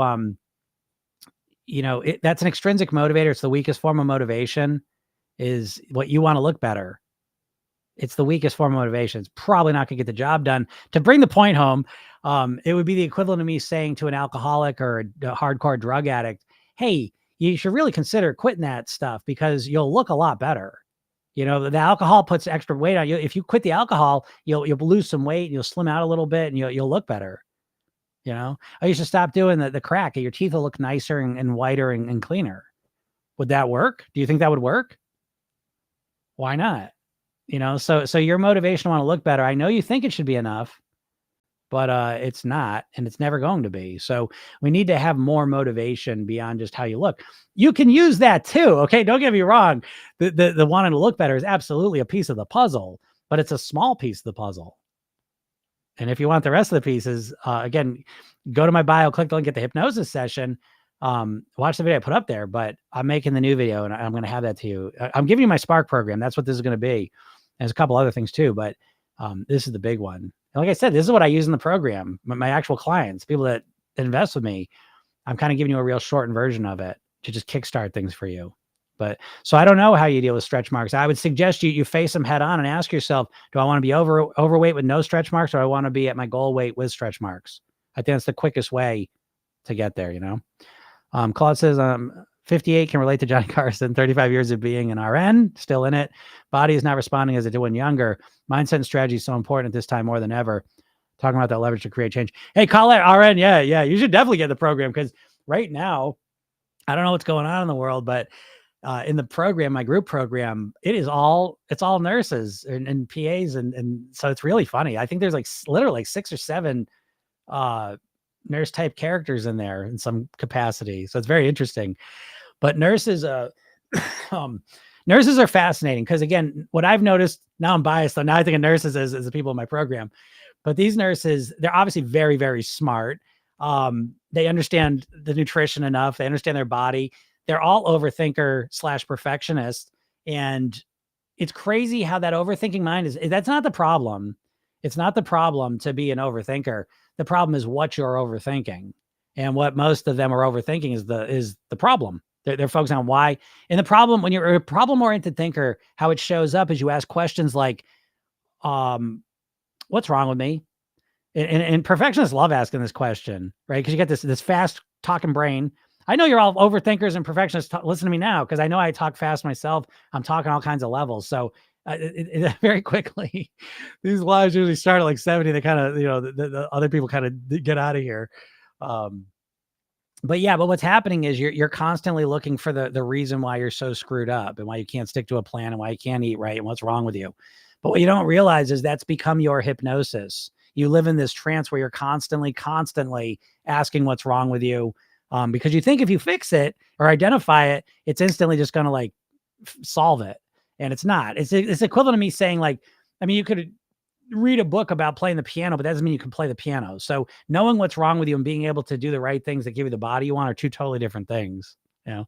S1: that's an extrinsic motivator. It's the weakest form of motivation, is what you want to look better. It's the weakest form of motivation. It's probably not going to get the job done. To bring the point home, it would be the equivalent of me saying to an alcoholic or a hardcore drug addict, hey, you should really consider quitting that stuff because you'll look a lot better. The alcohol puts extra weight on you. If you quit the alcohol, you'll lose some weight, you'll slim out a little bit, and you'll look better. Oh, you should stop doing the crack. Your teeth will look nicer and whiter and cleaner. Would that work? Do you think that would work? Why not? So your motivation to want to look better, I know you think it should be enough, but it's not, and it's never going to be. So we need to have more motivation beyond just how you look. You can use that too. Okay. Don't get me wrong. The wanting to look better is absolutely a piece of the puzzle, but it's a small piece of the puzzle. And if you want the rest of the pieces, again, go to my bio, click the link, get the hypnosis session, watch the video I put up there, but I'm making the new video and I'm going to have that to you. I'm giving you my Spark program. That's what this is going to be. There's a couple other things too, but this is the big one. And like I said, this is what I use in the program. My actual clients, people that invest with me, I'm kind of giving you a real shortened version of it to just kickstart things for you. But so I don't know how you deal with stretch marks. I would suggest you face them head on and ask yourself, do I want to be overweight with no stretch marks, or I want to be at my goal weight with stretch marks? I think that's the quickest way to get there, Claude says, 58 can relate to Johnny Carson, 35 years of being an RN, still in it. Body is not responding as it did when younger. Mindset and strategy is so important at this time more than ever. Talking about that leverage to create change. Hey, Colette, RN, yeah. You should definitely get the program, because right now, I don't know what's going on in the world, but in the program, my group program, it's all nurses and PAs. And so it's really funny. I think there's literally 6 or 7 nurse type characters in there in some capacity. So it's very interesting. But nurses, nurses are fascinating because, again, what I've noticed, now I'm biased, so now I think of nurses as the people in my program, but these nurses, they're obviously very, very smart. They understand the nutrition enough. They understand their body. They're all overthinker / perfectionist. And it's crazy how that overthinking mind that's not the problem. It's not the problem to be an overthinker. The problem is what you're overthinking. And what most of them are overthinking is the problem. They're focusing on why. And the problem, when you're a problem-oriented thinker, how it shows up is you ask questions like, what's wrong with me? And perfectionists love asking this question, right? Because you get this fast talking brain. I know you're all overthinkers and perfectionists. Listen to me now, because I know I talk fast myself. I'm talking all kinds of levels. So very quickly, these lives usually start at like 70. They kind of, the other people kind of get out of here. But what's happening is you're constantly looking for the reason why you're so screwed up and why you can't stick to a plan and why you can't eat right and what's wrong with you. But what you don't realize is that's become your hypnosis. You live in this trance where you're constantly asking what's wrong with you, because you think if you fix it or identify it, it's instantly just going to like solve it. And it's not. It's equivalent to me saying, like, I mean, you could read a book about playing the piano, but that doesn't mean you can play the piano. So knowing what's wrong with you and being able to do the right things that give you the body you want are two totally different things. Yeah,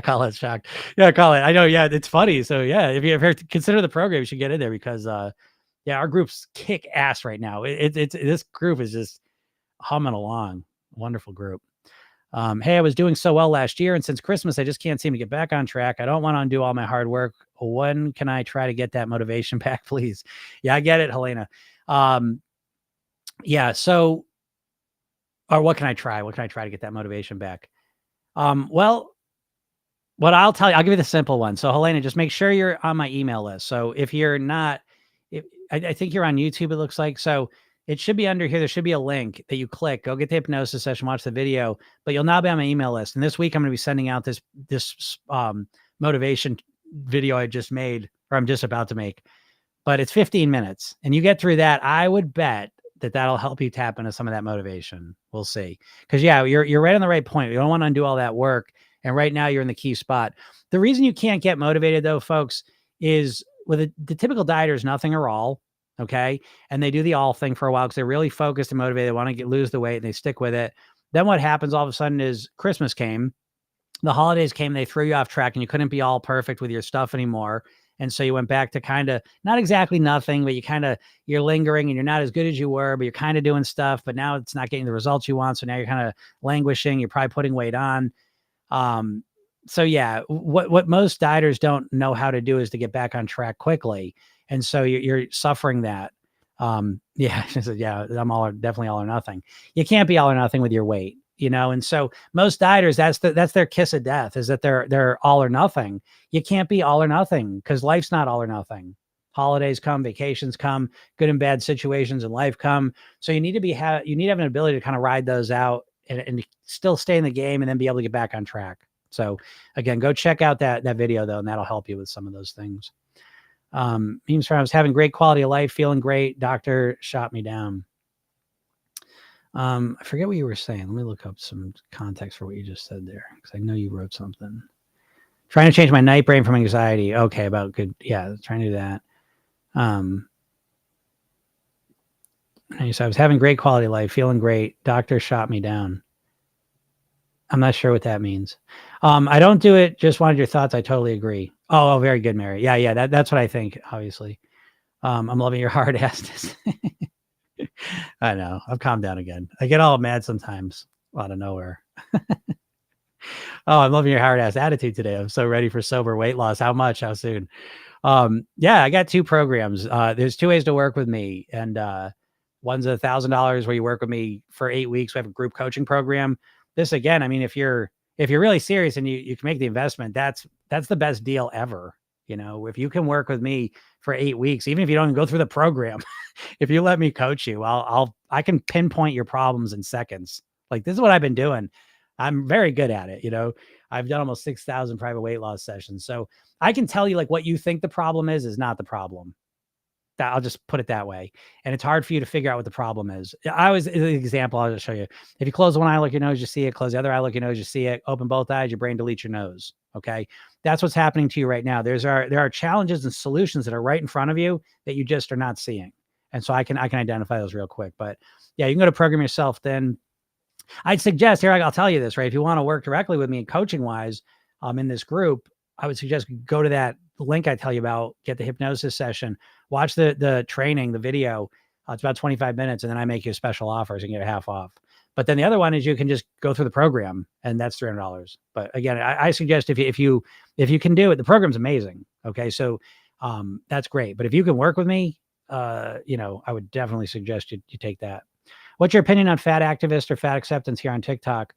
S1: Colin's shocked. Yeah, Colin, I know. Yeah, it's funny. So yeah, if you ever consider the program, you should get in there because our group's kick ass right now. It's this group is just humming along. Wonderful group. Hey, I was doing so well last year, and since Christmas, I just can't seem to get back on track. I don't want to undo all my hard work. When can I try to get that motivation back, please? Yeah, I get it, Helena. So, or what can I try? What can I try to get that motivation back? Well, what I'll tell you, I'll give you the simple one. So, Helena, just make sure you're on my email list. So if you're not, I think you're on YouTube, it looks like. So it should be under here. There should be a link that you click. Go get the hypnosis session, watch the video, but you'll now be on my email list. And this week, I'm going to be sending out this motivation video I just made, or I'm just about to make. But it's 15 minutes. And you get through that, I would bet that'll help you tap into some of that motivation. We'll see. Because, you're right on the right point. You don't want to undo all that work. And right now, you're in the key spot. The reason you can't get motivated, though, folks, is with the typical dieter is nothing or all. Okay. And they do the all thing for a while because they're really focused and motivated. They want to lose the weight and they stick with it. Then what happens all of a sudden is Christmas came, the holidays came, they threw you off track and you couldn't be all perfect with your stuff anymore. And so you went back to kind of not exactly nothing, but you're lingering and you're not as good as you were, but you're kind of doing stuff, but now it's not getting the results you want. So now you're kind of languishing. You're probably putting weight on. What most dieters don't know how to do is to get back on track quickly. And so you're suffering that. I'm definitely all or nothing. You can't be all or nothing with your weight, And so most dieters, that's their kiss of death, is that they're all or nothing. You can't be all or nothing because life's not all or nothing. Holidays come, vacations come, good and bad situations in life come. So you need to have an ability to kind of ride those out and still stay in the game and then be able to get back on track. So again, go check out that video though, and that'll help you with some of those things. Memes from I was having great quality of life, feeling great. Doctor shot me down. I forget what you were saying. Let me look up some context for what you just said there, because I know you wrote something. Trying to change my night brain from anxiety. Okay, about good. Yeah, trying to do that. So I was having great quality of life, feeling great. Doctor shot me down. I'm not sure what that means. I don't do it. Just wanted your thoughts. I totally agree. Oh, very good, Mary. Yeah. That's what I think, obviously. I'm loving your hard assness. I know. I've calmed down again. I get all mad sometimes out of nowhere. Oh, I'm loving your hard ass attitude today. I'm so ready for sober weight loss. How much? How soon? I got 2 programs. There's 2 ways to work with me. And one's $1,000 where you work with me for 8 weeks. We have a group coaching program. This again, I mean, if you're really serious and you can make the investment, that's the best deal ever. If you can work with me for 8 weeks, even if you don't even go through the program, if you let me coach you, I can pinpoint your problems in seconds. Like, this is what I've been doing. I'm very good at it. I've done almost 6,000 private weight loss sessions. So I can tell you, like, what you think the problem is not the problem. I'll just put it that way. And it's hard for you to figure out what the problem is. The example I'll just show you. If you close one eye, look your nose, you see it. Close the other eye, look your nose, you see it. Open both eyes, your brain deletes your nose. Okay. That's what's happening to you right now. There are challenges and solutions that are right in front of you that you just are not seeing. And so I can identify those real quick. But yeah, you can go to Program Yourself. Then I'd suggest here, I'll tell you this, right? If you want to work directly with me coaching wise, in this group, I would suggest go to that link I tell you about, get the hypnosis session, watch the training, the video. It's about 25 minutes. And then I make you special offers and get a half off. But then the other one is you can just go through the program, and that's $300. But again, I suggest if you can do it, the program's amazing. Okay. So, that's great. But if you can work with me, I would definitely suggest you take that. What's your opinion on fat activist or fat acceptance here on TikTok?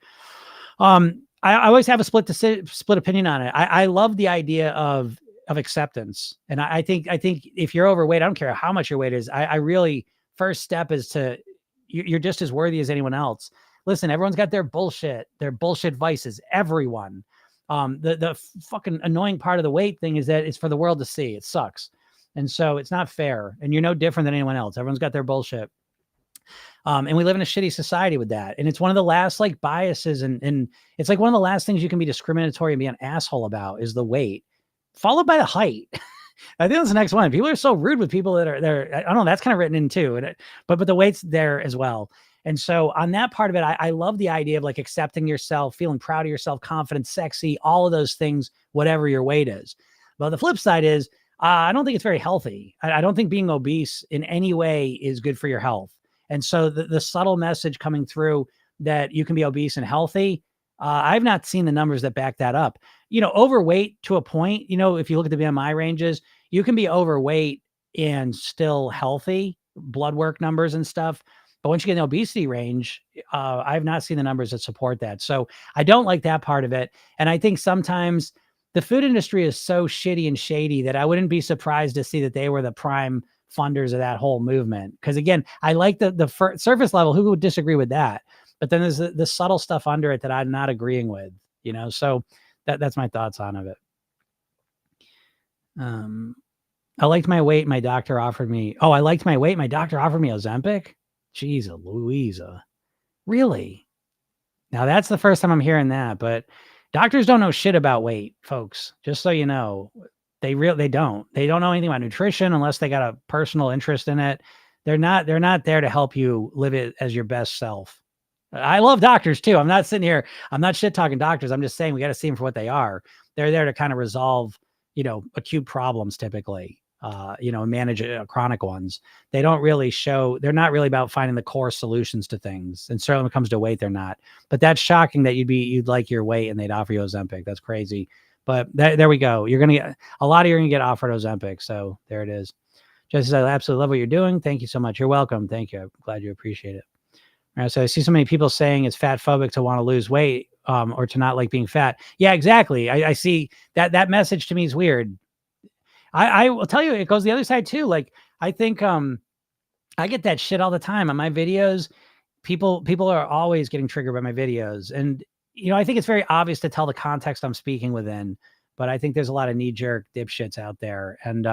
S1: I always have a split opinion on it. I love the idea of acceptance. And I think if you're overweight, I don't care how much your weight is. I really, first step is you're just as worthy as anyone else. Listen, everyone's got their bullshit vices, everyone. The fucking annoying part of the weight thing is that it's for the world to see. It sucks. And so it's not fair. And you're no different than anyone else. Everyone's got their bullshit. And we live in a shitty society with that. And it's one of the last like biases. And it's like one of the last things you can be discriminatory and be an asshole about is the weight, followed by the height. I think that's the next one. People are so rude with people that are, I don't know, that's kind of written in too. But the weight's there as well. And so on that part of it, I love the idea of like accepting yourself, feeling proud of yourself, confident, sexy, all of those things, whatever your weight is. But the flip side is, I don't think it's very healthy. I don't think being obese in any way is good for your health. And so the subtle message coming through that you can be obese and healthy, I've not seen the numbers that back that up. Overweight to a point, if you look at the BMI ranges, you can be overweight and still healthy, blood work numbers and stuff. But once you get in the obesity range, I've not seen the numbers that support that. So I don't like that part of it. And I think sometimes the food industry is so shitty and shady that I wouldn't be surprised to see that they were the prime funders of that whole movement. Because again, I like the surface level. Who would disagree with that? But then there's the subtle stuff under it that I'm not agreeing with, so that's my thoughts on it. I liked my weight. My doctor offered me, I liked my weight. My doctor offered me Ozempic. Jeez Louisa. Really? Now that's the first time I'm hearing that, but doctors don't know shit about weight, folks. Just so you know, they don't know anything about nutrition unless they got a personal interest in it. They're not there to help you live it as your best self. I love doctors too. I'm not sitting here. I'm not shit talking doctors. I'm just saying we got to see them for what they are. They're there to kind of resolve, acute problems typically, manage chronic ones. They don't really they're not really about finding the core solutions to things. And certainly when it comes to weight, they're not. But that's shocking that you'd like your weight and they'd offer you Ozempic. That's crazy. But there we go. You're going to get a lot of you are going to get offered Ozempic. So there it is. Jesse says, I absolutely love what you're doing. Thank you so much. You're welcome. Thank you. I'm glad you appreciate it. All right, so I see so many people saying it's fat phobic to want to lose weight or to not like being fat. Yeah, exactly. I see that message to me is weird. I will tell you, it goes the other side too. Like, I think I get that shit all the time on my videos. People are always getting triggered by my videos. And, I think it's very obvious to tell the context I'm speaking within, but I think there's a lot of knee-jerk dipshits out there. And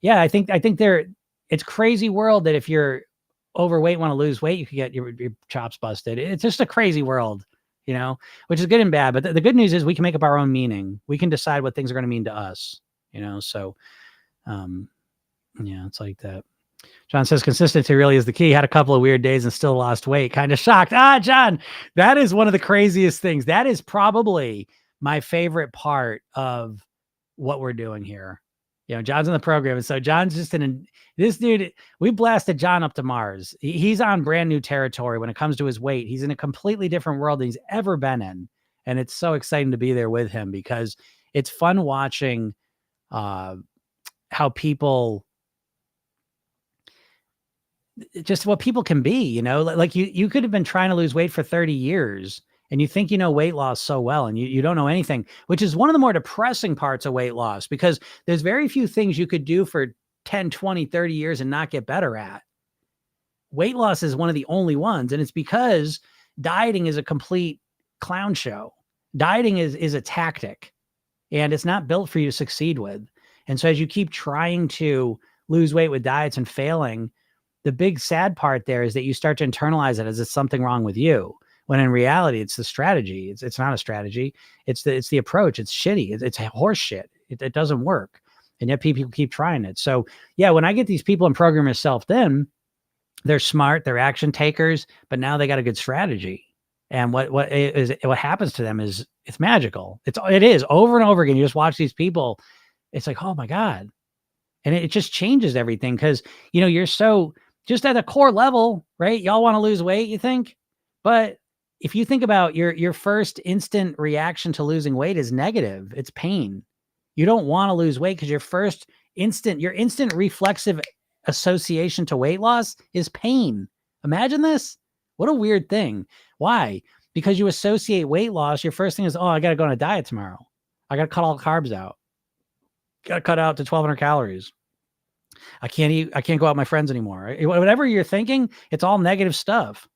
S1: yeah, I think it's crazy world that if you're overweight, want to lose weight, you could get your chops busted. It's just a crazy world, which is good and bad. But the good news is we can make up our own meaning. We can decide what things are going to mean to us, so yeah, it's like that. John says consistency really is the key. Had a couple of weird days and still lost weight. Kind of shocked. John, that is one of the craziest things. That is probably my favorite part of what we're doing here. John's in the program. And so John's just this dude, we blasted John up to Mars. He's on brand new territory when it comes to his weight. He's in a completely different world than he's ever been in. And it's so exciting to be there with him because it's fun watching how people, just what people can be, like you could have been trying to lose weight for 30 years and you think, weight loss so well, and you don't know anything, which is one of the more depressing parts of weight loss, because there's very few things you could do for 10, 20, 30 years and not get better at. Weight loss is one of the only ones. And it's because dieting is a complete clown show. Dieting is a tactic and it's not built for you to succeed with. And so as you keep trying to lose weight with diets and failing, the big sad part there is that you start to internalize it as it's something wrong with you. When in reality, it's the strategy. It's not a strategy. It's the approach. It's shitty. It's horse shit. It doesn't work. And yet people keep trying it. So yeah, when I get these people in Program Yourself, then they're smart, they're action takers, but now they got a good strategy. And what happens to them is it's magical. It is over and over again. You just watch these people. It's like, oh my God. And it just changes everything. Cause you're so just at a core level, right? Y'all want to lose weight, you think? But if you think about your first instant reaction to losing weight is negative. It's pain. You don't want to lose weight because your instant reflexive association to weight loss is pain. Imagine this. What a weird thing. Why? Because you associate weight loss. Your first thing is, oh, I got to go on a diet tomorrow. I got to cut all the carbs out. Got to cut out to 1,200 calories. I can't go out with my friends anymore. Right? Whatever you're thinking, it's all negative stuff.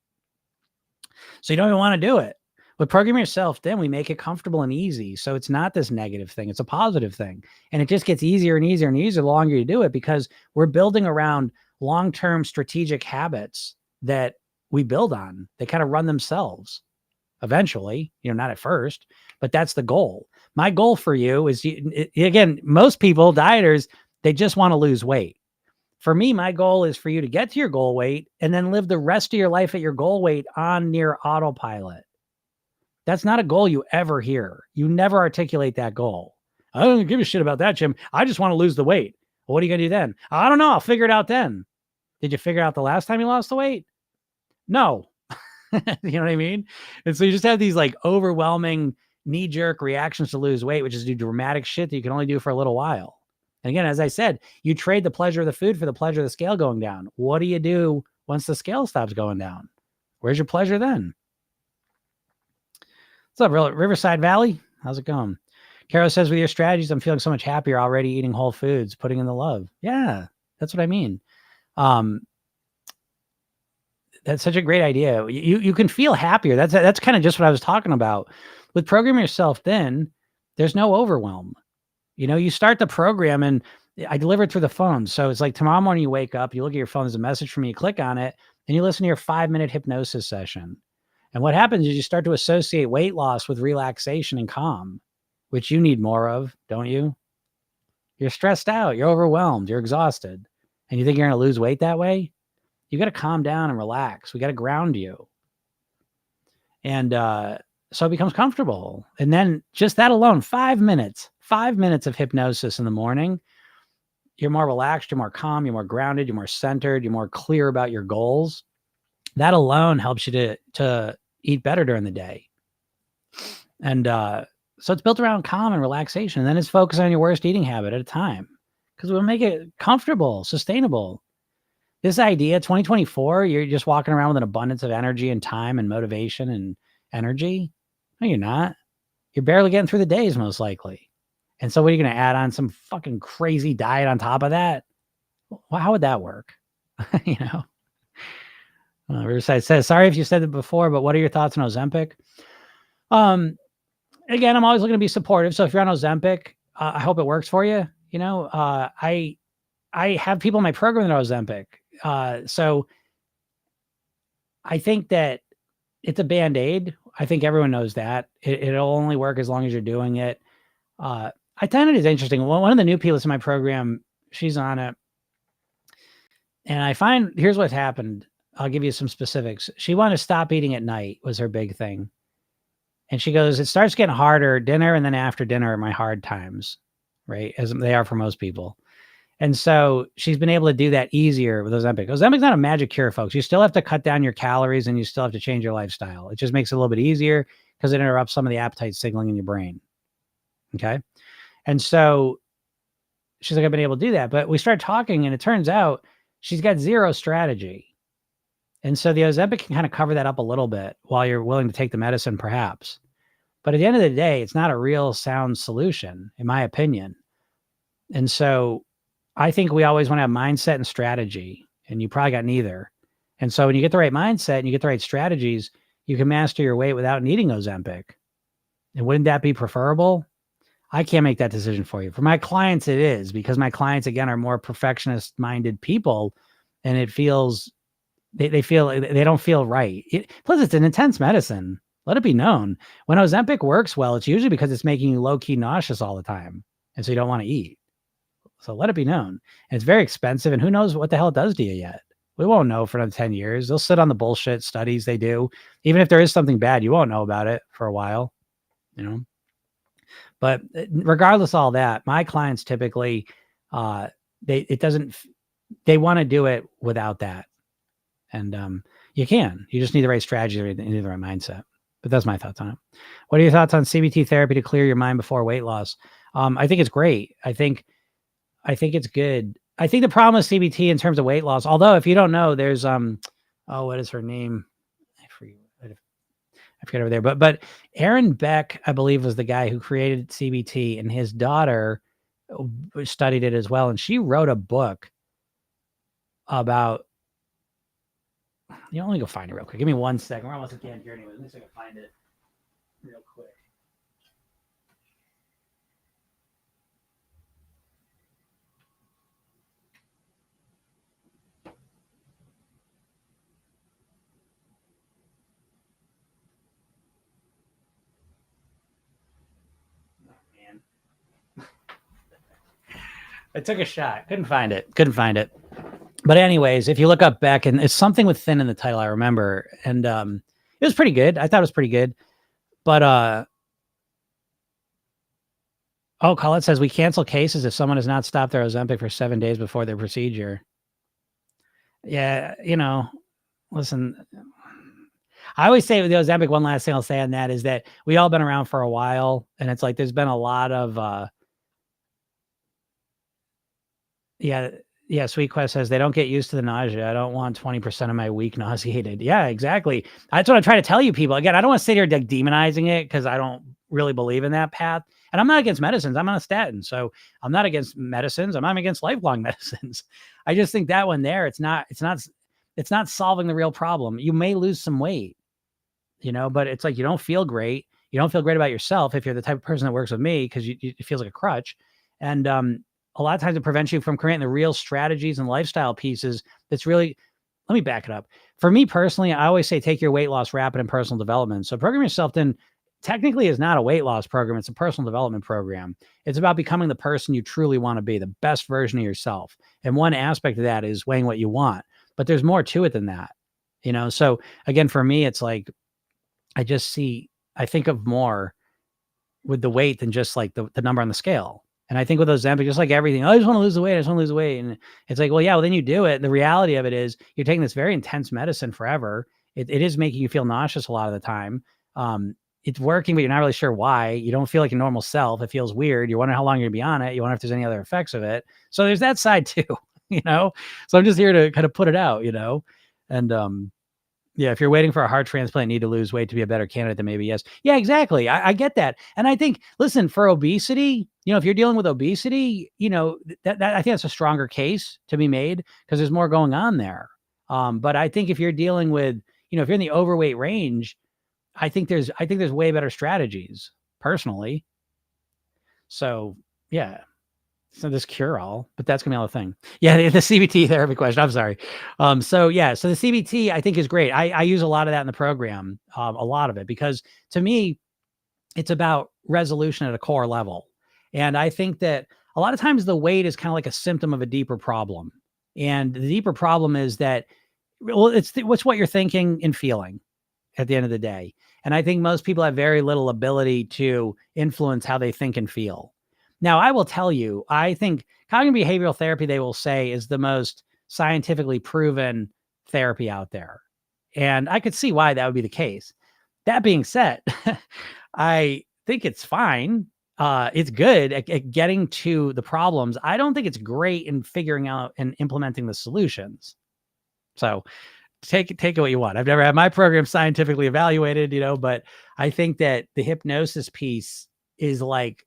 S1: So you don't even want to do it. With Program Yourself, then we make it comfortable and easy. So it's not this negative thing. It's a positive thing. And it just gets easier and easier and easier the longer you do it, because we're building around long-term strategic habits that we build on. They kind of run themselves eventually, not at first, but that's the goal. My goal for you is, again, most people, dieters, they just want to lose weight. For me, my goal is for you to get to your goal weight and then live the rest of your life at your goal weight on near autopilot. That's not a goal you ever hear. You never articulate that goal. I don't give a shit about that, Jim. I just want to lose the weight. Well, what are you going to do then? I don't know. I'll figure it out then. Did you figure out the last time you lost the weight? No. You know what I mean? And so you just have these like overwhelming knee-jerk reactions to lose weight, which is do dramatic shit that you can only do for a little while. And again, as I said, you trade the pleasure of the food for the pleasure of the scale going down. What do you do once the scale stops going down? Where's your pleasure then? What's up, Riverside Valley? How's it going? Carol says, with your strategies, I'm feeling so much happier already eating whole foods, putting in the love. Yeah, that's what I mean. That's such a great idea. You can feel happier. That's kind of just what I was talking about. With Program Yourself, then there's no overwhelm. You start the program and I deliver it through the phone. So it's like tomorrow morning you wake up, you look at your phone, there's a message from me, you click on it, and you listen to your 5-minute hypnosis session. And what happens is you start to associate weight loss with relaxation and calm, which you need more of, don't you? You're stressed out, you're overwhelmed, you're exhausted, and you think you're going to lose weight that way? You got to calm down and relax. We got to ground you. And so it becomes comfortable. And then just that alone, 5 minutes of hypnosis in the morning, you're more relaxed, you're more calm, you're more grounded, you're more centered, you're more clear about your goals. That alone helps you to eat better during the day. And so it's built around calm and relaxation. And then it's focused on your worst eating habit at a time, because we'll make it comfortable, sustainable. This idea, 2024, you're just walking around with an abundance of energy and time and motivation and energy. No, you're not. You're barely getting through the days, most likely. And so what are you going to add on some fucking crazy diet on top of that? Well, how would that work? Riverside says, sorry if you said it before, but what are your thoughts on Ozempic? Again, I'm always looking to be supportive. So if you're on Ozempic, I hope it works for you. I have people in my program that are Ozempic. So I think that it's a Band-Aid. I think everyone knows that. It'll only work as long as you're doing it. I find it is interesting. One of the new people in my program, she's on it. And I find, here's what's happened. I'll give you some specifics. She wanted to stop eating at night was her big thing. And she goes, it starts getting harder. Dinner and then after dinner are my hard times, right? As they are for most people. And so she's been able to do that easier with Ozempic. Ozempic's not a magic cure, folks. You still have to cut down your calories and you still have to change your lifestyle. It just makes it a little bit easier because it interrupts some of the appetite signaling in your brain. Okay. And so she's like, I've been able to do that. But we start talking and it turns out she's got zero strategy. And so the Ozempic can kind of cover that up a little bit while you're willing to take the medicine, perhaps. But at the end of the day, it's not a real sound solution, in my opinion. And so I think we always want to have mindset and strategy, and you probably got neither. And so when you get the right mindset and you get the right strategies, you can master your weight without needing Ozempic. And wouldn't that be preferable? I can't make that decision for you. For my clients, it is, because my clients, again, are more perfectionist minded people, and it feels, they feel, they don't feel right. Plus, it's an intense medicine. Let it be known. When Ozempic works well, it's usually because it's making you low key nauseous all the time. And so you don't want to eat. So let it be known. And it's very expensive. And who knows what the hell it does to you yet? We won't know for another 10 years. They'll sit on the bullshit studies they do. Even if there is something bad, you won't know about it for a while, you know? But regardless of all that, my clients typically, they want to do it without that. And you just need the right strategy and the right mindset. But that's my thoughts on it. What are your thoughts on CBT therapy to clear your mind before weight loss? I think it's great. I think it's good. I think the problem with CBT in terms of weight loss, although if you don't know, there's what is her name? I forget over there, but Aaron Beck, I believe, was the guy who created CBT, and his daughter studied it as well. And she wrote a book about, let me go find it real quick. Give me 1 second. We're almost at the end here anyway. Let me see if I can find it real quick. I took a shot. Couldn't find it. But anyways, if you look up Beck, and it's something with thin in the title, I remember. And it was pretty good. I thought it was pretty good. But Colette says we cancel cases if someone has not stopped their Ozempic for 7 days before their procedure. Yeah, listen, I always say with the Ozempic, one last thing I'll say on that is that we all been around for a while, and it's like there's been a lot of Sweet Quest says they don't get used to the nausea. I don't want 20% of my week nauseated. Yeah, exactly. That's what I try to tell you people. Again, I don't want to sit here like demonizing it, because I don't really believe in that path. And I'm not against medicines. I'm on a statin. So I'm not against medicines. I'm not against lifelong medicines. I just think that one there, it's not solving the real problem. You may lose some weight, but it's like you don't feel great. You don't feel great about yourself if you're the type of person that works with me, because it feels like a crutch. And a lot of times it prevents you from creating the real strategies and lifestyle pieces. That's really, let me back it up. For me personally, I always say take your weight loss rapid and personal development. So Program Yourself Thin technically is not a weight loss program. It's a personal development program. It's about becoming the person you truly want to be, the best version of yourself. And one aspect of that is weighing what you want, but there's more to it than that, So again, for me, it's like, I think of more with the weight than just like the number on the scale. And I think with Ozempic, just like everything, I just want to lose the weight. And it's like, well, yeah, then you do it. The reality of it is you're taking this very intense medicine forever. It is making you feel nauseous a lot of the time. It's working, but you're not really sure why. You don't feel like your normal self. It feels weird. You wonder how long you're going to be on it. You wonder if there's any other effects of it. So there's that side too, So I'm just here to kind of put it out, And yeah, if you're waiting for a heart transplant, need to lose weight to be a better candidate, then maybe yes. Yeah, exactly. I get that. And I think, listen, for obesity, if you're dealing with obesity, that I think that's a stronger case to be made, because there's more going on there. But I think if you're dealing with, if you're in the overweight range, I think there's way better strategies personally. So yeah. So this cure all, but that's gonna be another thing. Yeah, the CBT therapy question. I'm sorry. So the CBT I think is great. I use a lot of that in the program, a lot of it, because to me, it's about resolution at a core level. And I think that a lot of times the weight is kind of like a symptom of a deeper problem. And the deeper problem is that, well, it's what you're thinking and feeling at the end of the day. And I think most people have very little ability to influence how they think and feel. Now, I will tell you, I think cognitive behavioral therapy, they will say, is the most scientifically proven therapy out there. And I could see why that would be the case. That being said, I think it's fine. It's good at getting to the problems. I don't think it's great in figuring out and implementing the solutions. So take it what you want. I've never had my program scientifically evaluated, but I think that the hypnosis piece is like,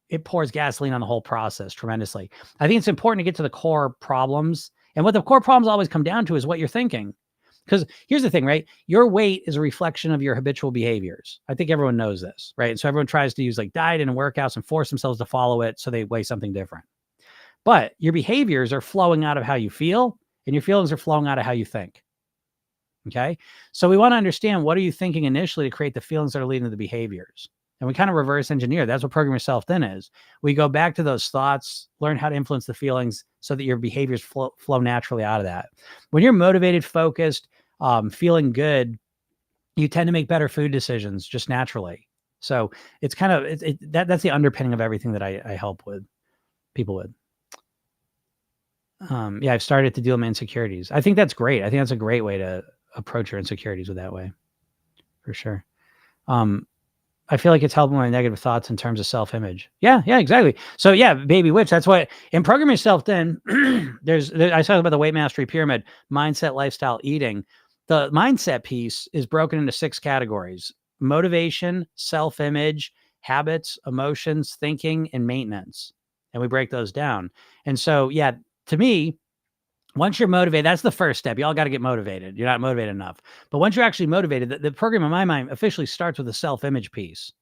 S1: it pours gasoline on the whole process tremendously. I think it's important to get to the core problems. And what the core problems always come down to is what you're thinking. because here's the thing, right? Your weight is a reflection of your habitual behaviors. I think everyone knows this, right? And so everyone tries to use like diet and workouts and force themselves to follow it so they weigh something different. But your behaviors are flowing out of how you feel, and your feelings are flowing out of how you think. Okay. So we want to understand, what are you thinking initially to create the feelings that are leading to the behaviors? And we kind of reverse engineer. That's what Program Yourself Thin is. We go back to those thoughts, learn how to influence the feelings so that your behaviors flow naturally out of that. When you're motivated, focused, feeling good, you tend to make better food decisions just naturally. So it's kind of, that's the underpinning of everything that I help with people with. Yeah, I've started to deal with my insecurities. I think that's great. I think that's a great way to approach your insecurities with that way, for sure. I feel like it's helping my negative thoughts in terms of self-image. Yeah, exactly. So yeah, baby witch, that's what, in Program Yourself Thin, I talked about the weight mastery pyramid, mindset, lifestyle, eating. The mindset piece is broken into 6 categories: motivation, self-image, habits, emotions, thinking, and maintenance. And we break those down. And so, yeah, to me, once you're motivated, that's the first step. You all got to get motivated. You're not motivated enough. But once you're actually motivated, the program in my mind officially starts with the self-image piece.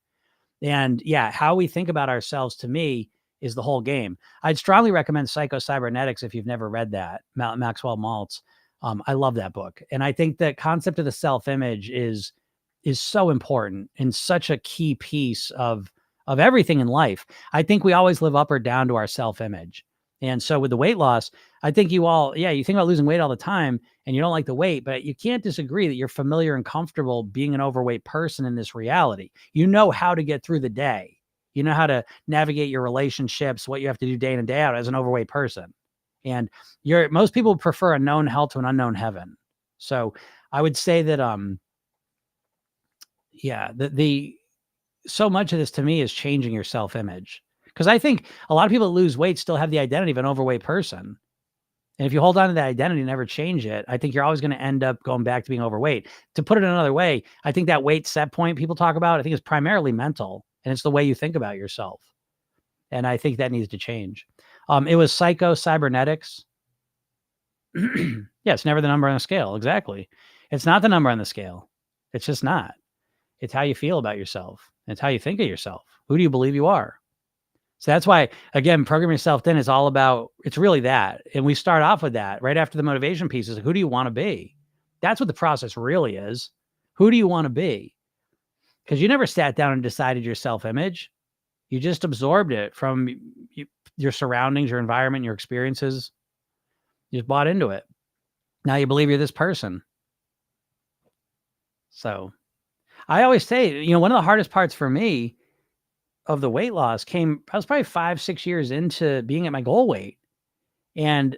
S1: And yeah, how we think about ourselves, to me, is the whole game. I'd strongly recommend Psycho-Cybernetics if you've never read that, Maxwell Maltz. I love that book. And I think the concept of the self-image is so important and such a key piece of everything in life. I think we always live up or down to our self-image. And so with the weight loss, I think you think about losing weight all the time and you don't like the weight, but you can't disagree that you're familiar and comfortable being an overweight person in this reality. You know how to get through the day. You know how to navigate your relationships, what you have to do day in and day out as an overweight person. And most people prefer a known hell to an unknown heaven. So I would say that, so much of this to me is changing your self-image. Because I think a lot of people that lose weight still have the identity of an overweight person. And if you hold on to that identity and never change it, I think you're always going to end up going back to being overweight. To put it another way, I think that weight set point people talk about, I think is primarily mental, and it's the way you think about yourself. And I think that needs to change. It was Psycho-Cybernetics. Yeah, it's never the number on the scale. Exactly. It's not the number on the scale. It's just not. It's how you feel about yourself. It's how you think of yourself. Who do you believe you are? So that's why, again, Program Yourself Thin is all about, it's really that. And we start off with that right after the motivation piece is, who do you want to be? That's what the process really is. Who do you want to be? Because you never sat down and decided your self-image. You just absorbed it from your surroundings, your environment, your experiences. You just bought into it. Now you believe you're this person. So I always say, one of the hardest parts for me of the weight loss I was probably 5-6 years into being at my goal weight. And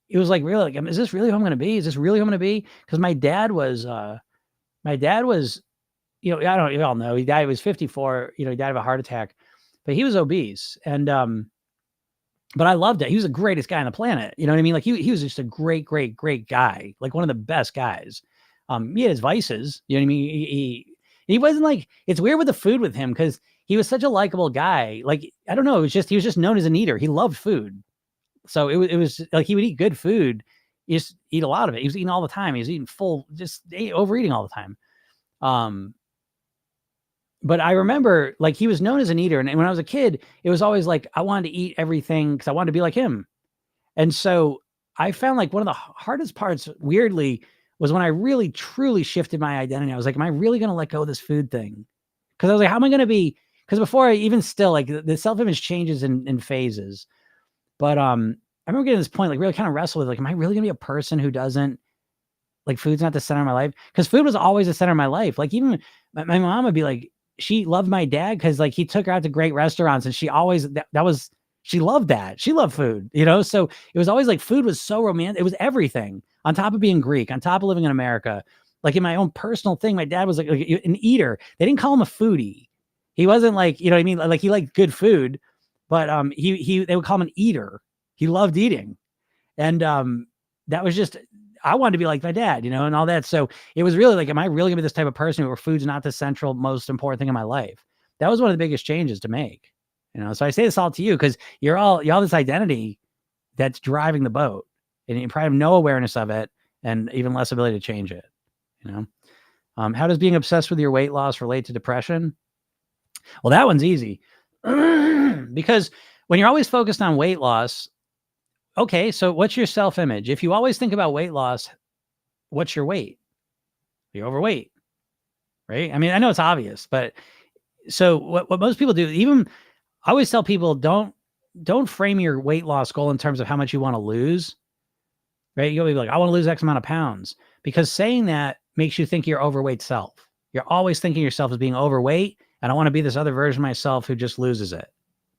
S1: it was like, really, like, is this really who I'm going to be? Is this really who I'm going to be? Because my dad was, I don't, you all know, he died, he was 54, he died of a heart attack, but he was obese. And, but I loved it. He was the greatest guy on the planet. You know what I mean? Like he was just a great, great, great guy. Like one of the best guys. He had his vices, you know what I mean? He wasn't like, it's weird with the food with him, because he was such a likable guy. Like, I don't know. He was just known as an eater. He loved food. So it was like, he would eat good food. He just eat a lot of it. He was eating all the time. He was eating overeating all the time. But I remember, like, he was known as an eater. And when I was a kid, it was always like, I wanted to eat everything because I wanted to be like him. And so I found like one of the hardest parts, weirdly, was when I really, truly shifted my identity. I was like, am I really going to let go of this food thing? Because I was like, how am I going to be? Because before, even still, like, the self-image changes in phases. But I remember getting to this point, like, really kind of wrestle with, like, am I really going to be a person who doesn't, like, food's not the center of my life? Because food was always the center of my life. Like, even my mom would be like, she loved my dad because, like, he took her out to great restaurants, and she always, she loved that. She loved food, So it was always like, food was so romantic. It was everything. On top of being Greek, on top of living in America, like, in my own personal thing, my dad was like an eater. They didn't call him a foodie. He wasn't like, you know what I mean? Like, he liked good food, but they would call him an eater. He loved eating. And that was just, I wanted to be like my dad, and all that. So it was really like, am I really gonna be this type of person where food's not the central, most important thing in my life? That was one of the biggest changes to make. So I say this all to you because you're all this identity that's driving the boat, and you probably have no awareness of it and even less ability to change it. You know, how does being obsessed with your weight loss relate to depression? Well, that one's easy because when you're always focused on weight loss, okay, so what's your self-image? If you always think about weight loss, what's your weight? You're overweight, right? I mean, I know it's obvious, but so what most people do, even I always tell people, don't frame your weight loss goal in terms of how much you want to lose, right? You'll be like, I want to lose X amount of pounds, because saying that makes you think you're overweight self. You're always thinking yourself as being overweight, and I want to be this other version of myself who just loses it.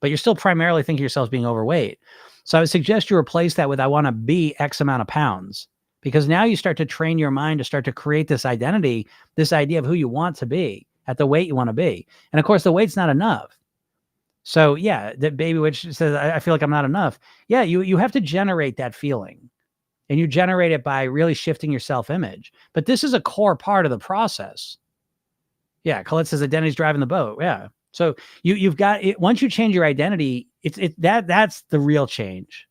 S1: But you're still primarily thinking yourself as being overweight. So I would suggest you replace that with, I want to be X amount of pounds, because now you start to train your mind to start to create this identity, this idea of who you want to be at the weight you want to be. And of course, the weight's not enough. So yeah, that baby which says, I feel like I'm not enough. Yeah, you have to generate that feeling. And you generate it by really shifting your self-image. But this is a core part of the process. Yeah, Colette says identity's driving the boat. Yeah. So you've got it. Once you change your identity, that's the real change.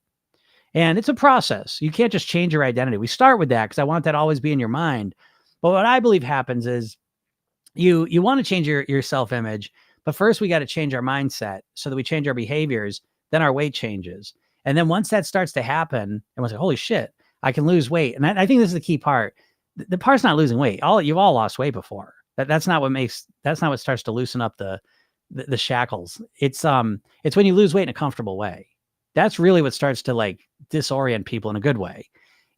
S1: And it's a process. You can't just change your identity. We start with that because I want that to always be in your mind. But what I believe happens is you want to change your self-image, but first we got to change our mindset so that we change our behaviors, then our weight changes. And then once that starts to happen, and we'll say, holy shit, I can lose weight. And I think this is the key part. The part's not losing weight. You've all lost weight before. That's not what starts to loosen up the shackles. It's when you lose weight in a comfortable way. That's really what starts to like disorient people in a good way.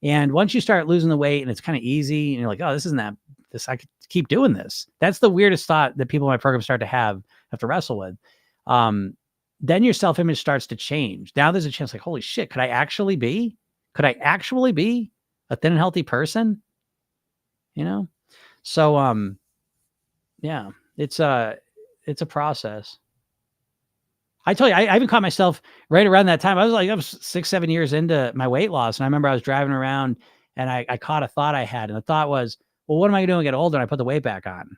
S1: And once you start losing the weight and it's kind of easy and you're like, oh, this isn't this, I could keep doing this. That's the weirdest thought that people in my program start to have to wrestle with. Then your self-image starts to change. Now there's a chance like, holy shit, could I actually be a thin and healthy person? You know? So, yeah, it's a process. I tell you, I even caught myself right around that time. I was 6, 7 years into my weight loss. And I remember I was driving around and I caught a thought I had. And the thought was, well, what am I going to do when I get older? And I put the weight back on.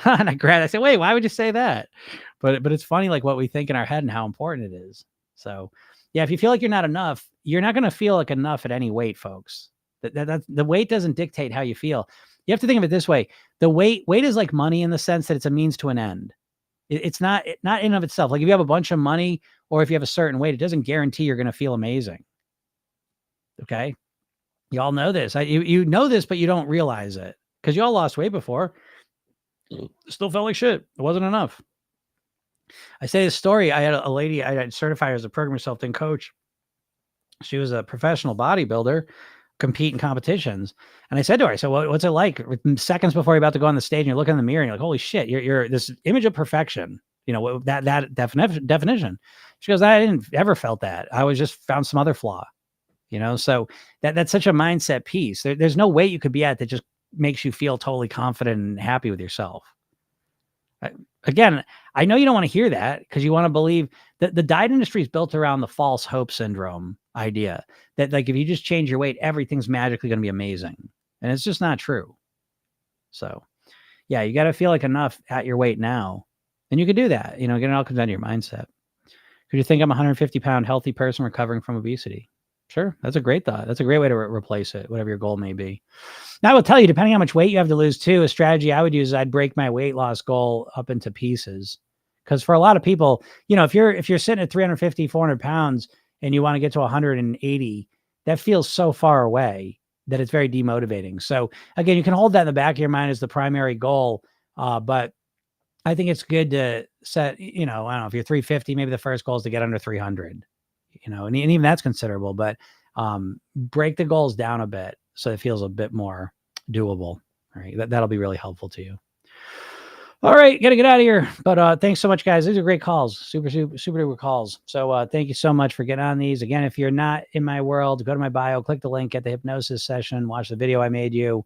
S1: And I said, wait, why would you say that? But it's funny, like what we think in our head and how important it is. So yeah, if you feel like you're not enough, you're not going to feel like enough at any weight, folks. The weight doesn't dictate how you feel. You have to think of it this way. The weight is like money in the sense that it's a means to an end. It's not in and of itself. Like if you have a bunch of money or if you have a certain weight, it doesn't guarantee you're going to feel amazing. Okay. You all know this. You know this, but you don't realize it because you all lost weight before. Still felt like shit. It wasn't enough. I say this story. I had a lady, I had certified her as a program yourself then coach. She was a professional bodybuilder, compete in competitions. And I said to her, I said, well, what's it like? Seconds before you're about to go on the stage and you're looking in the mirror and you're like, holy shit, you're this image of perfection. You know, that definition. She goes, I didn't ever felt that. I was just found some other flaw, you know? So that's such a mindset piece. There's no weight you could be at that just makes you feel totally confident and happy with yourself. Again, I know you don't want to hear that because you want to believe that the diet industry is built around the false hope syndrome idea that like, if you just change your weight, everything's magically going to be amazing. And it's just not true. So yeah, you got to feel like enough at your weight now. And you could do that. You know, again, it all comes down to your mindset. Could you think I'm a 150-pound healthy person recovering from obesity? Sure. That's a great thought. That's a great way to replace it, whatever your goal may be. Now, I will tell you, depending on how much weight you have to lose too, a strategy I would use is I'd break my weight loss goal up into pieces. Because for a lot of people, you know, if you're sitting at 350, 400 pounds and you want to get to 180, that feels so far away that it's very demotivating. So again, you can hold that in the back of your mind as the primary goal. But I think it's good to set, you know, I don't know, if you're 350, maybe the first goal is to get under 300, you know, and even that's considerable, but break the goals down a bit so it feels a bit more doable. Right. That'll be really helpful to you. All right, got to get out of here. But thanks so much, guys. These are great calls, super duper calls. So thank you so much for getting on these. Again, if you're not in my world, go to my bio, click the link, get the hypnosis session, watch the video I made you,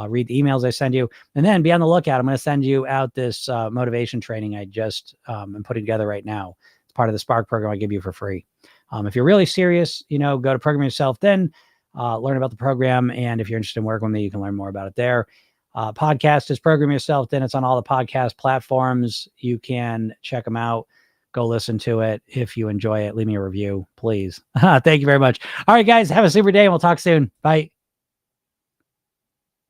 S1: read the emails I send you, and then be on the lookout. I'm going to send you out this motivation training I just am putting together right now. It's part of the Spark program I give you for free. If you're really serious, you know, go to Program Yourself, then learn about the program. And if you're interested in working with me, you can learn more about it there. Podcast is Program Yourself. Then it's on all the podcast platforms. You can check them out. Go listen to it. If you enjoy it, leave me a review, please. Thank you very much. All right, guys, have a super day and we'll talk soon. Bye.